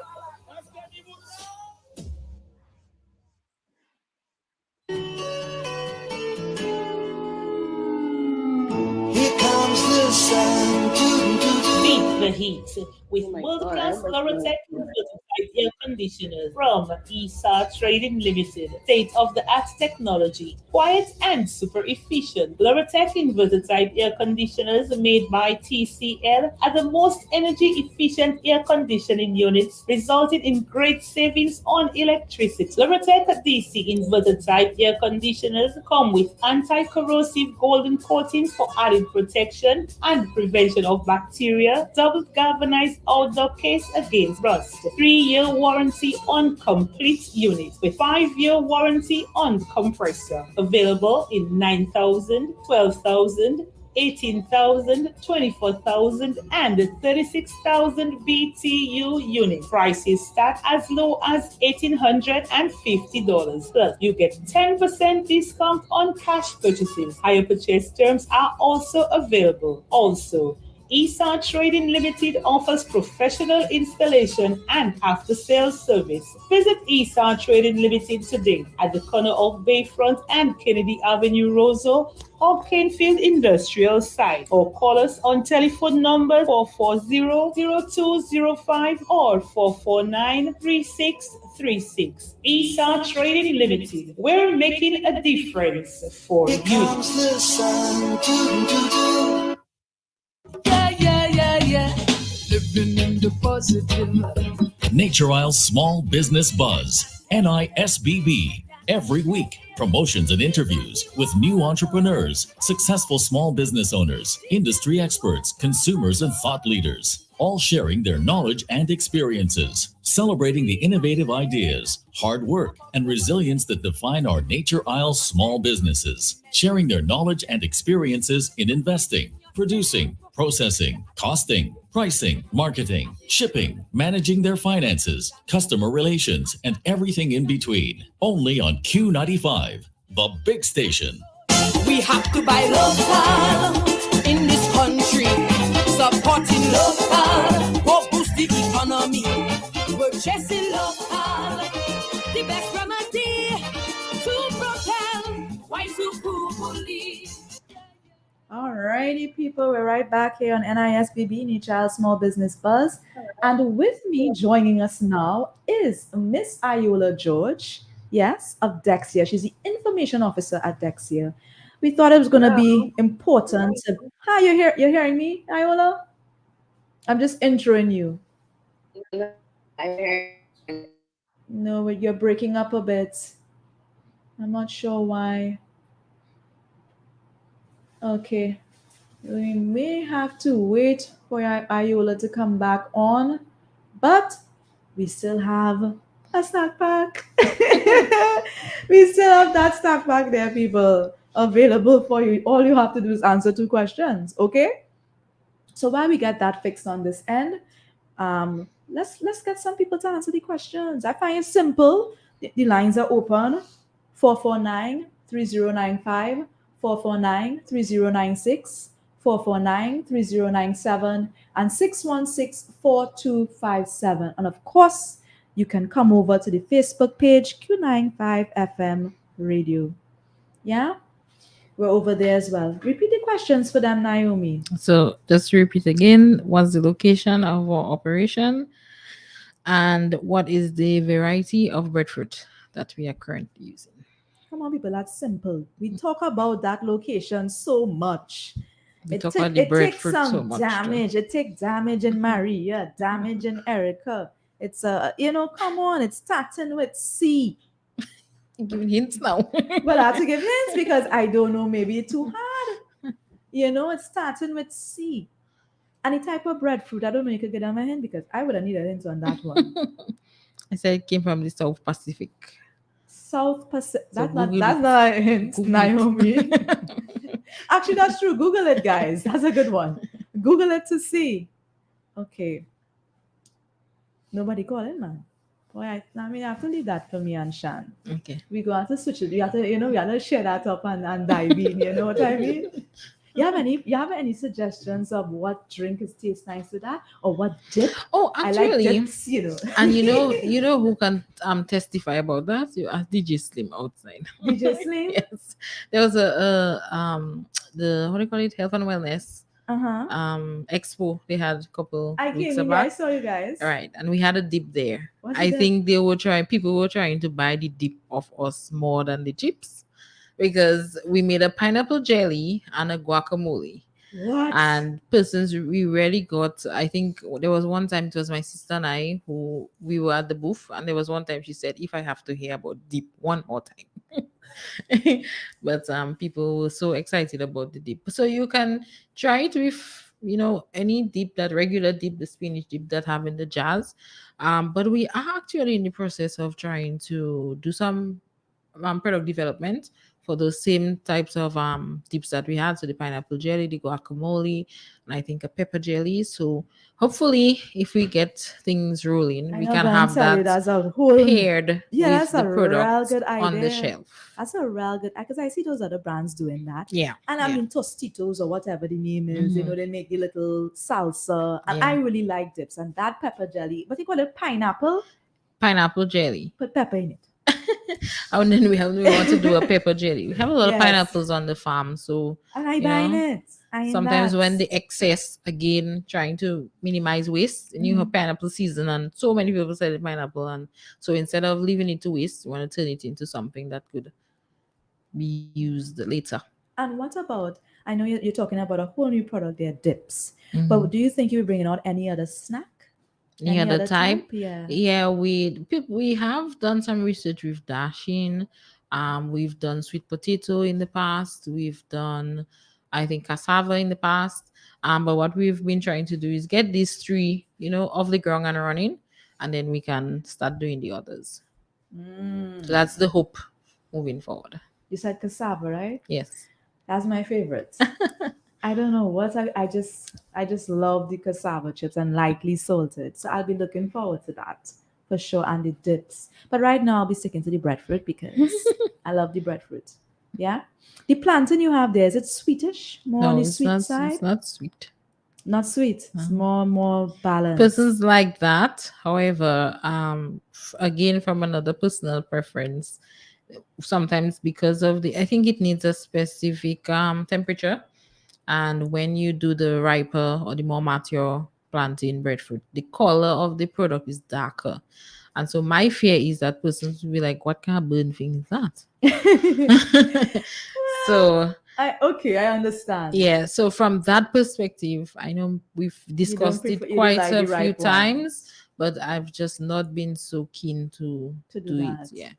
S14: overheat with world-class Lorotec inverter-type air conditioners from ESA Trading Limited. State-of-the-art technology, quiet and super efficient. Lorotec inverter-type air conditioners made by TCL are the most energy-efficient air conditioning units, resulting in great savings on electricity. Lorotec DC inverter-type air conditioners come with anti-corrosive golden coatings for added protection and prevention of bacteria, double galvanized outdoor case against rust, 3-year warranty on complete unit with 5-year warranty on compressor. Available in 9,000, 12,000, 18,000, 24,000, and 36,000 BTU units. Prices start as low as $1,850. Plus, you get 10% discount on cash purchases. Higher purchase terms are also available. Also, ESA Trading Limited offers professional installation and after-sales service. Visit ESA Trading Limited today at the corner of Bayfront and Kennedy Avenue, Roseau, or Canefield Industrial Site, or call us on telephone number 440-0205 or 449-3636. ESA Trading Limited. We're making a difference for you.
S8: Yeah. Living in the positive. Nature Isle's Small Business Buzz, NISBB. Every week, promotions and interviews with new entrepreneurs, successful small business owners, industry experts, consumers, and thought leaders, all sharing their knowledge and experiences, celebrating the innovative ideas, hard work, and resilience that define our Nature Isle small businesses, sharing their knowledge and experiences in investing, producing, processing, costing, pricing, marketing, shipping, managing their finances, customer relations, and everything in between. Only on Q95, the big station.
S15: We have to buy local in this country, supporting local, for boost the economy. We're chasing local, the best remedy to propel white superbully.
S1: Alrighty, people, we're right back here on NISBB, Nature Small Business Buzz. And with me joining us now is Miss Iola George, yes, of Dexia. She's the information officer at Dexia. We thought it was going to be important. Hi, you're hearing me, Iola? I'm just introing you. No, you're breaking up a bit. I'm not sure why. Okay, we may have to wait for Iola to come back on, but we still have a snack pack. We still have that snack pack there, people, available for you. All you have to do is answer 2 questions, okay? So while we get that fixed on this end, let's get some people to answer the questions. I find it simple. The lines are open. 449-3095. 449-3096, 449-3097, and 616-4257. And of course, you can come over to the Facebook page, Q95 FM Radio. Yeah? We're over there as well. Repeat the questions for them, Naomi.
S2: So just to repeat again, what's the location of our operation? And what is the variety of breadfruit that we are currently using?
S1: Come on, people, that's simple. We talk about that location so much.
S2: It takes some
S1: damage. It takes damage in Maria, damage in Erica. It's come on, it's starting with C.
S2: Giving hints now.
S1: Well, I have to give hints because I don't know, maybe it's too hard. It's starting with C. Any type of breadfruit, I don't know, you could get on my hand because I would have needed hints on that one.
S2: I said it came from the South Pacific.
S1: South Pacific. That's not a hint, Naomi. Actually, that's true. Google it, guys. That's a good one. Google it to see. Okay. Nobody call in, man. Boy, I have to leave that for me and Shan.
S2: Okay.
S1: We go have to switch it. We have to, we have to share that up and dive in. You know what I mean? You have any suggestions of what drink tastes nice to that, or what dip?
S2: Oh, actually,
S1: I like dips,
S2: And you know who can testify about that? You ask DJ Slim outside.
S1: DJ Slim?
S2: Yes. There was the what do you call it? Health and Wellness expo they had a couple
S1: I
S2: weeks
S1: came in here.
S2: back.
S1: I saw you guys.
S2: All right, and we had a dip there.
S1: What's
S2: I
S1: the dip?
S2: think people were trying to buy the dip of us more than the chips because we made a pineapple jelly and a guacamole.
S1: What?
S2: And persons we really got, I think there was one time it was my sister and I who we were at the booth, and there was one time she said, if I have to hear about dip one more time. But people were so excited about the dip, so you can try it with any dip, that regular dip, the spinach dip that have in the jars. But we are actually in the process of trying to do some product development for those same types of dips that we had. So the pineapple jelly, the guacamole, and I think a pepper jelly. So hopefully, if we get things rolling, we can have that
S1: that's a whole
S2: paired with
S1: that's
S2: the
S1: a real
S2: product
S1: good idea
S2: on the shelf.
S1: That's a real good, because I see those other brands doing that.
S2: Yeah,
S1: and I
S2: yeah.
S1: mean Tostitos or whatever the name is. They make the little salsa, and
S2: Yeah.
S1: I really like dips. And that pepper jelly, what do you call it?
S2: Pineapple jelly.
S1: Put pepper in it.
S2: And then we want to do a pepper jelly. We have a lot of
S1: Yes.
S2: pineapples on the farm, so
S1: And I buying it.
S2: sometimes when the excess, again, trying to minimize waste, and you have pineapple season, and so many people sell pineapple, and so instead of leaving it to waste, you want to turn it into something that could be used later.
S1: And what about, I know you're talking about a whole new product there, dips.
S2: Mhm.
S1: But do you think you're bringing out any other snack?
S2: Any other type?
S1: Yeah.
S2: We have done some research with dashing. We've done sweet potato in the past. We've done, I think, cassava in the past. But what we've been trying to do is get these three, off the ground and running, and then we can start doing the others. So that's the hope moving forward.
S1: You said cassava, right?
S2: Yes.
S1: That's my favorite. I don't know what I just love the cassava chips and lightly salted. So I'll be looking forward to that for sure, and the dips. But right now I'll be sticking to the breadfruit because I love the breadfruit. Yeah. The plantain you have there, is it sweetish? More on the sweet side?
S2: It's not sweet.
S1: Not sweet. It's more balanced.
S2: Persons like that. However, again, from another personal preference, sometimes because of I think it needs a specific temperature. And when you do the riper or the more mature plantain breadfruit, the color of the product is darker. And so my fear is that persons will be like, what kind of burn thing is that? So
S1: I understand.
S2: Yeah, so from that perspective, I know we've discussed it quite a few times, but I've just not been so keen to do it. Yeah.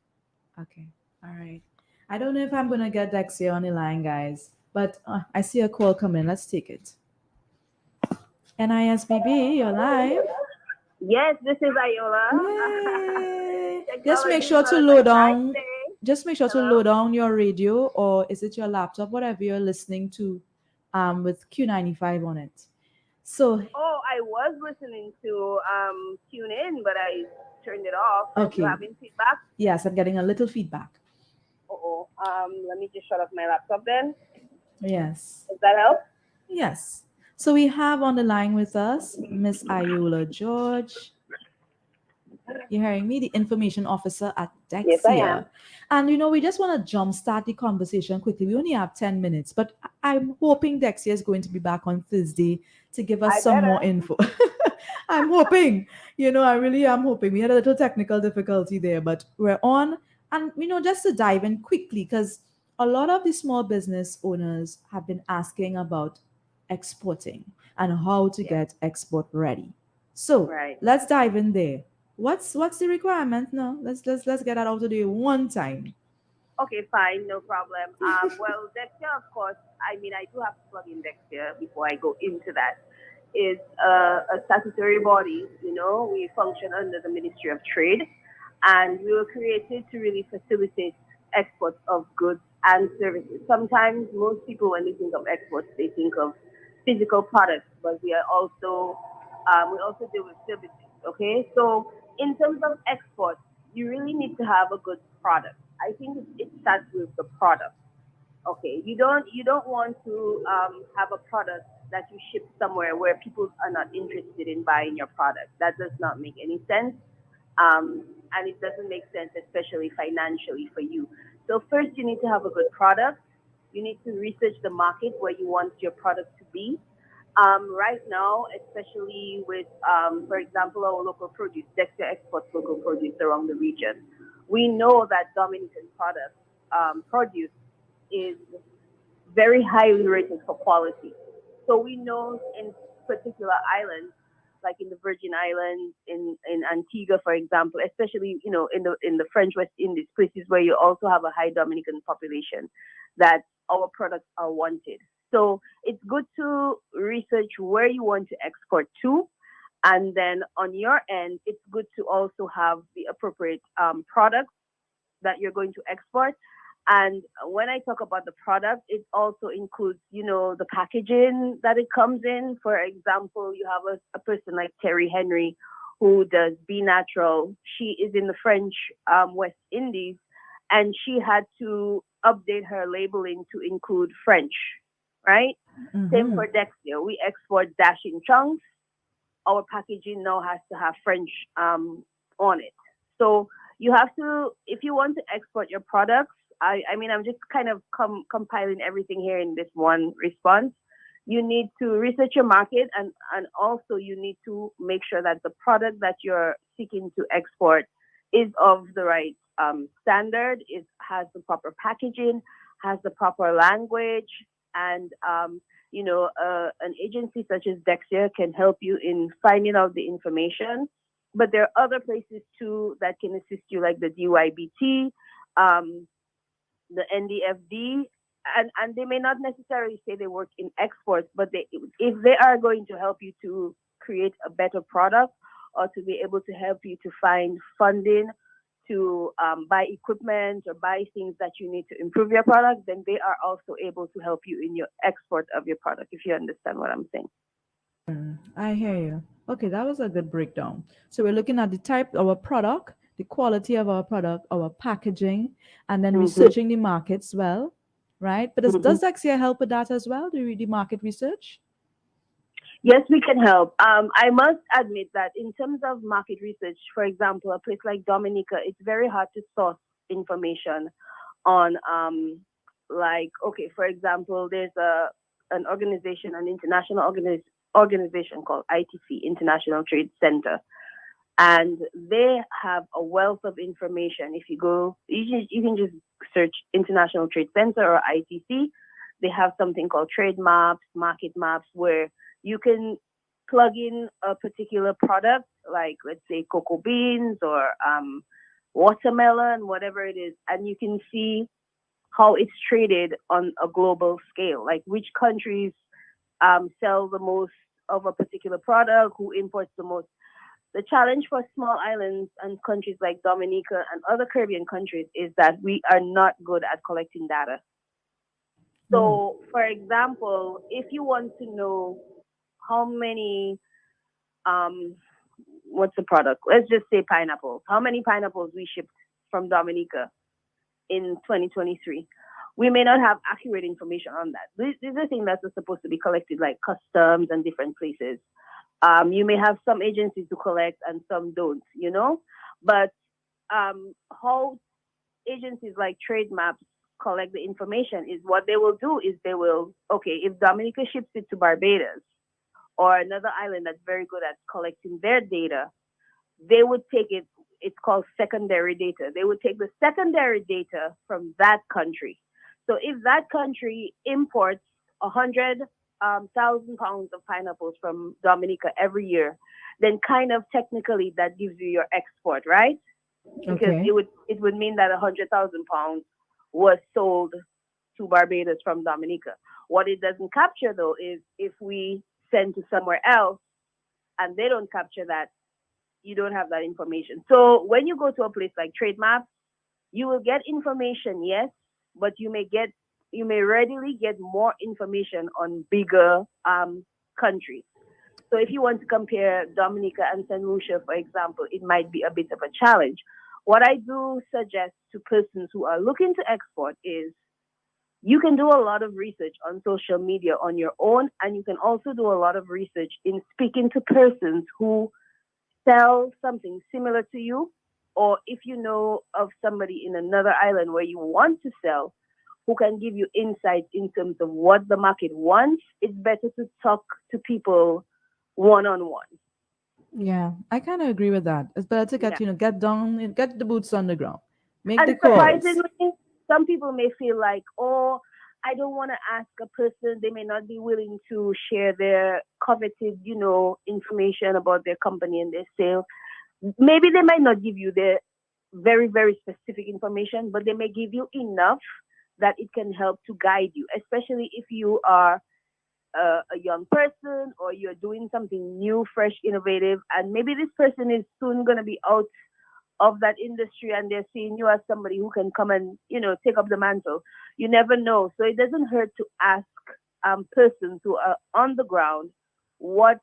S1: Okay. All right. I don't know if I'm gonna get Dexia on the line, guys, but I see a call coming. Let's take it. NISBB, you're live.
S16: Yes, this is Ayola.
S1: Just make sure to load down. Just make sure to load down your radio, or is it your laptop, whatever you're listening to, with Q95 on it. So.
S16: Oh, I was listening to Tune In, but I turned it off.
S1: Okay.
S16: You having feedback?
S1: Yes, I'm getting a little feedback.
S16: Let me just shut off my laptop then.
S1: Yes.
S16: Does that help?
S1: Yes. So we have on the line with us Miss Ayola George. You're hearing me, the information officer at Dexia.
S16: Yes, I am.
S1: And we just want to jumpstart the conversation quickly. We only have 10 minutes, but I'm hoping Dexia is going to be back on Thursday to give us some more info. I'm hoping, I really am hoping. We had a little technical difficulty there, but we're on. And, just to dive in quickly, because a lot of the small business owners have been asking about exporting and how to get export ready. So let's dive in there. What's the requirement? No, let's get that out of the way one time.
S16: Okay, fine, no problem. Well, Dexia, of course, I do have to plug in Dexia before I go into that. Is a statutory body. We function under the Ministry of Trade, and we were created to really facilitate exports of goods and services. Sometimes most people, when they think of exports, they think of physical products, but we also deal with services. Okay, so in terms of exports, you really need to have a good product. I think it starts with the product. Okay, you don't want to have a product that you ship somewhere where people are not interested in buying your product. That does not make any sense, and it doesn't make sense, especially financially for you. So first, you need to have a good product. You need to research the market where you want your product to be. Right now, especially with, for example, our local produce, Dexter exports local produce around the region. We know that Dominican produce is very highly rated for quality. So we know in particular islands, like in the Virgin Islands, in Antigua, for example, especially in the French West Indies, places where you also have a high Dominican population, that our products are wanted. So it's good to research where you want to export to. And then on your end, it's good to also have the appropriate products that you're going to export. And when I talk about the product, it also includes, the packaging that it comes in. For example, you have a person like Terry Henry who does Be Natural. She is in the French West Indies, and she had to update her labeling to include French, right?
S1: Mm-hmm.
S16: Same for Dexter. We export dashing chunks. Our packaging now has to have French on it. So you have to, if you want to export your products, I mean, I'm just kind of compiling everything here in this one response. You need to research your market, and also you need to make sure that the product that you're seeking to export is of the right standard, it has the proper packaging, has the proper language, and an agency such as Dexia can help you in finding out the information. But there are other places too that can assist you, like the DYBT, the NDFD, and they may not necessarily say they work in exports, but if they are going to help you to create a better product, or to be able to help you to find funding to buy equipment or buy things that you need to improve your product, then they are also able to help you in your export of your product, if you understand what I'm saying.
S1: I hear you. Okay, that was a good breakdown. So we're looking at the type of our product, the quality of our product, our packaging, and then researching the markets well, right? But does Dexia help with that as well, the market research?
S16: Yes, we can help. I must admit that in terms of market research, for example, a place like Dominica, it's very hard to source information on, for example, there's an organization, an international organization called ITC, International Trade Center. And they have a wealth of information. If you go, you can just search International Trade Center or ITC. They have something called trade maps, market maps, where you can plug in a particular product, like let's say cocoa beans or watermelon, whatever it is, and you can see how it's traded on a global scale, like which countries sell the most of a particular product, who imports the most. The challenge for small islands and countries like Dominica and other Caribbean countries is that we are not good at collecting data. So, for example, if you want to know how many, what's the product? Let's just say pineapples. How many pineapples we shipped from Dominica in 2023? We may not have accurate information on that. These are things that are supposed to be collected, like customs and different places. You may have some agencies to collect and some don't, but how agencies like Trade Maps collect the information is what they will do is if Dominica ships it to Barbados or another island that's very good at collecting their data, they would take it, it's called secondary data. They would take the secondary data from that country. So if that country imports 100,000 pounds of pineapples from Dominica every year, then kind of technically that gives you your export, right? Because it would mean that 100,000 pounds was sold to Barbados from Dominica. What it doesn't capture though is if we send to somewhere else and they don't capture that, you don't have that information. So when you go to a place like Trade Maps, you will get information, yes, but you may readily get more information on bigger countries. So if you want to compare Dominica and St. Lucia, for example, it might be a bit of a challenge. What I do suggest to persons who are looking to export is you can do a lot of research on social media on your own, and you can also do a lot of research in speaking to persons who sell something similar to you, or if you know of somebody in another island where you want to sell, who can give you insights in terms of what the market wants, it's better to talk to people one on one.
S1: Yeah, I kind of agree with that. It's better to
S16: Yeah.
S1: get down, and get the boots on the ground, make the
S16: And
S1: calls.
S16: surprisingly, some people may feel like, oh, I don't want to ask a person. They may not be willing to share their coveted, information about their company and their sale. Maybe they might not give you their very, very specific information, but they may give you enough that it can help to guide you, especially if you are a young person or you're doing something new, fresh, innovative, and maybe this person is soon going to be out of that industry and they're seeing you as somebody who can come and take up the mantle. You never know, so it doesn't hurt to ask persons who are on the ground what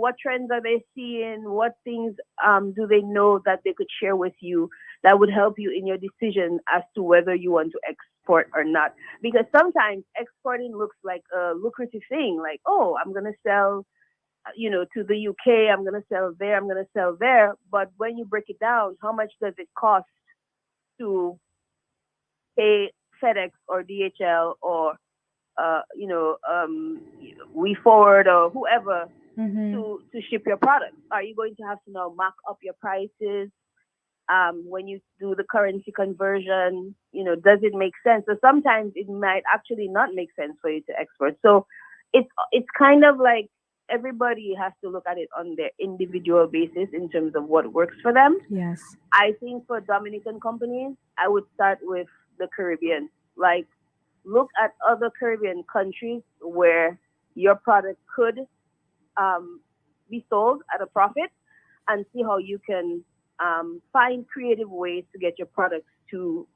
S16: what trends are they seeing, what things do they know that they could share with you that would help you in your decision as to whether you want to export or not. Because sometimes exporting looks like a lucrative thing, like, oh, I'm going to sell to the UK, I'm going to sell there, I'm going to sell there. But when you break it down, how much does it cost to pay FedEx or DHL or, We Forward or whoever to ship your product? Are you going to have to now mark up your prices? When you do the currency conversion, does it make sense? So sometimes it might actually not make sense for you to export. So it's kind of like everybody has to look at it on their individual basis in terms of what works for them.
S1: Yes.
S16: I think for Dominican companies, I would start with the Caribbean. Like, look at other Caribbean countries where your product could be sold at a profit and see how you can find creative ways to get your products to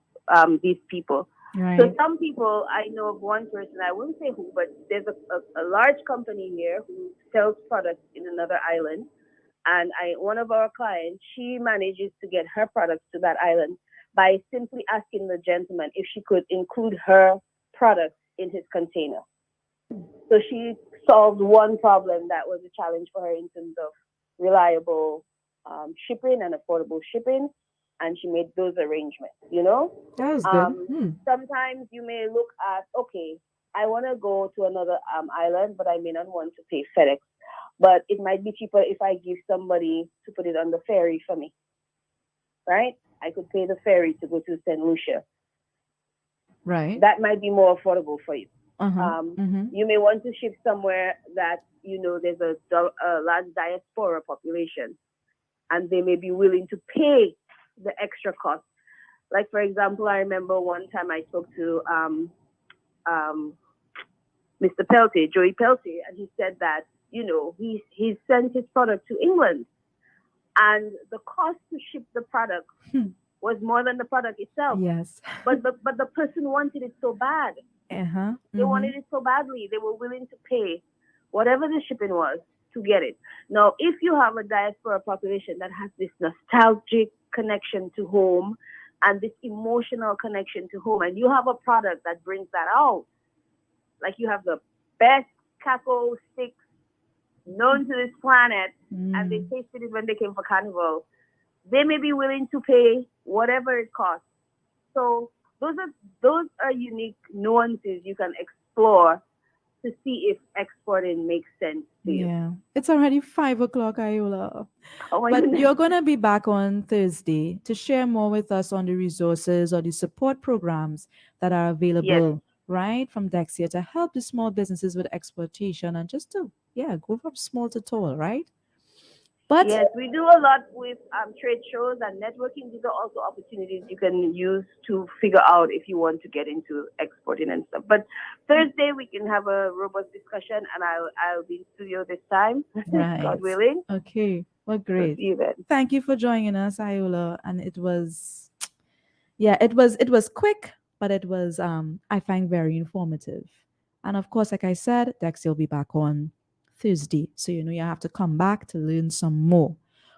S16: these people.
S1: Right.
S16: So some people, I know of one person, I wouldn't say who, but there's a large company here who sells products in another island. And one of our clients, she manages to get her products to that island by simply asking the gentleman if she could include her products in his container. So she solved one problem that was a challenge for her in terms of reliable shipping and affordable shipping, and she made those arrangements.
S1: That was good.
S16: Sometimes you may look at, okay, I want to go to another island, but I may not want to pay FedEx. But it might be cheaper if I give somebody to put it on the ferry for me, right? I could pay the ferry to go to St. Lucia.
S1: Right.
S16: That might be more affordable for you.
S1: Mm-hmm.
S16: You may want to ship somewhere that, there's a large diaspora population, and they may be willing to pay the extra cost. Like, for example, I remember one time I spoke to Mr. Peltier, Joey Peltier, and he said that, he sent his product to England, and the cost to ship the product was more than the product itself.
S1: Yes.
S16: But the person wanted it so bad. They wanted it so badly. They were willing to pay whatever the shipping was to get it. Now, if you have a diaspora population that has this nostalgic connection to home and this emotional connection to home, and you have a product that brings that out, like you have the best cacao sticks known to this planet, and they tasted it when they came for Carnival, they may be willing to pay whatever it costs. So those are unique nuances you can explore to see if exporting makes sense to you.
S1: Yeah. It's already 5 o'clock, Iola.
S16: Oh my
S1: But
S16: goodness.
S1: you're going to be back on Thursday to share more with us on the resources or the support programs that are available, right, from Dexia to help the small businesses with exportation and just to, go from small to tall, right? But
S16: yes, we do a lot with trade shows and networking. These are also opportunities you can use to figure out if you want to get into exporting and stuff. But Thursday we can have a robust discussion, and I'll be in studio this time,
S1: right.
S16: God willing.
S1: Okay, well, great.
S16: See you then.
S1: Thank you for joining us, Iola. And it was, it was quick, but it was, I find, very informative. And of course, like I said, Dexia will be back on Thursday. So you have to come back to learn some more.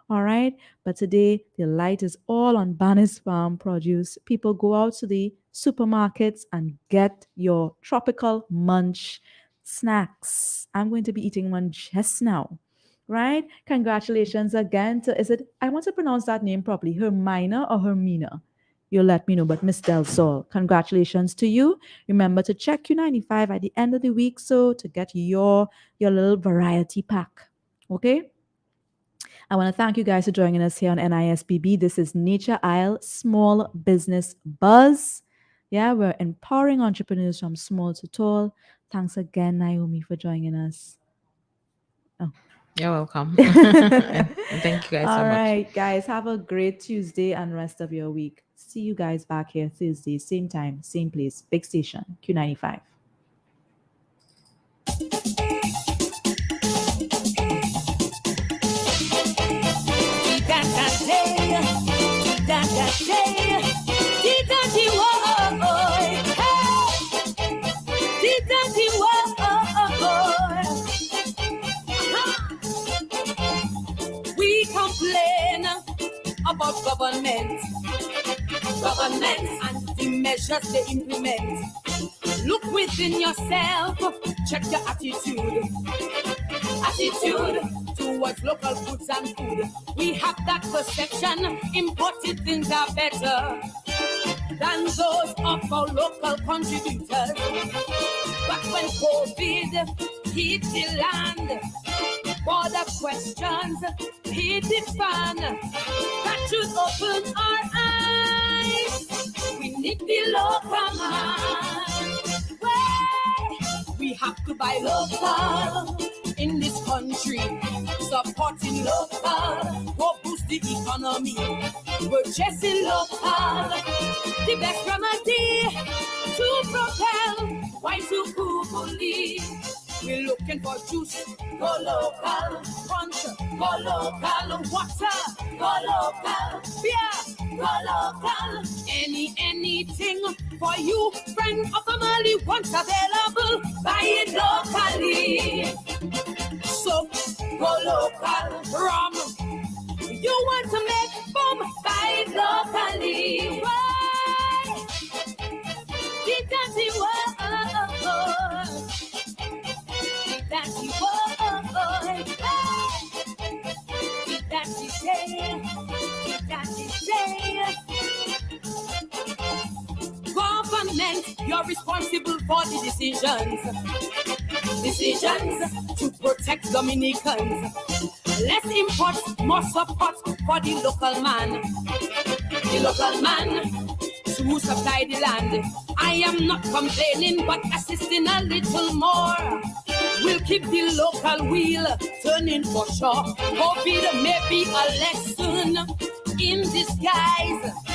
S1: All right. But today the light is all on Bannis Farm produce. People go out to the supermarkets and get your tropical munch snacks. I'm going to be eating one just now. Right? Congratulations again to, I want to pronounce that name properly, Hermina or Hermina? you'll let me know. But Miss Del Sol, congratulations to you. Remember to check Q95 at the end of the week to get your little variety pack. Okay? I want to thank you guys for joining us here on NISBB. This is Nature Isle Small Business Buzz. Yeah, we're empowering entrepreneurs from small to tall. Thanks again, Naomi, for joining us. Oh.
S2: You're welcome. And thank you guys so much.
S1: All right, guys, have a great Tuesday and rest of your week. See you guys back here Thursday, same time, same place, big station, Q95.
S15: We complain about government and the measures they implement. Look within yourself, check your attitude towards local foods and food. We have that perception, imported things are better than those of our local contributors. But when COVID hit the land, border questions hit the fan, that should open our eyes. We need the local man. We have to buy local in this country, supporting local will boost the economy. Purchasing local, the best remedy to propel wine to coolly. We're looking for juice, go local. Punch, go local. Water, go local. Beer, go local. Anything for you, friend or family, once available, buy it locally. So, go local. Rum, you want to make boom, buy it locally. Right? The dirty world. That's government, you're responsible for the decisions to protect Dominicans. Less import, more support for the local man to supply the land. I am not complaining, but assisting a little more will keep the local wheel turning for sure. COVID may be a lesson in disguise.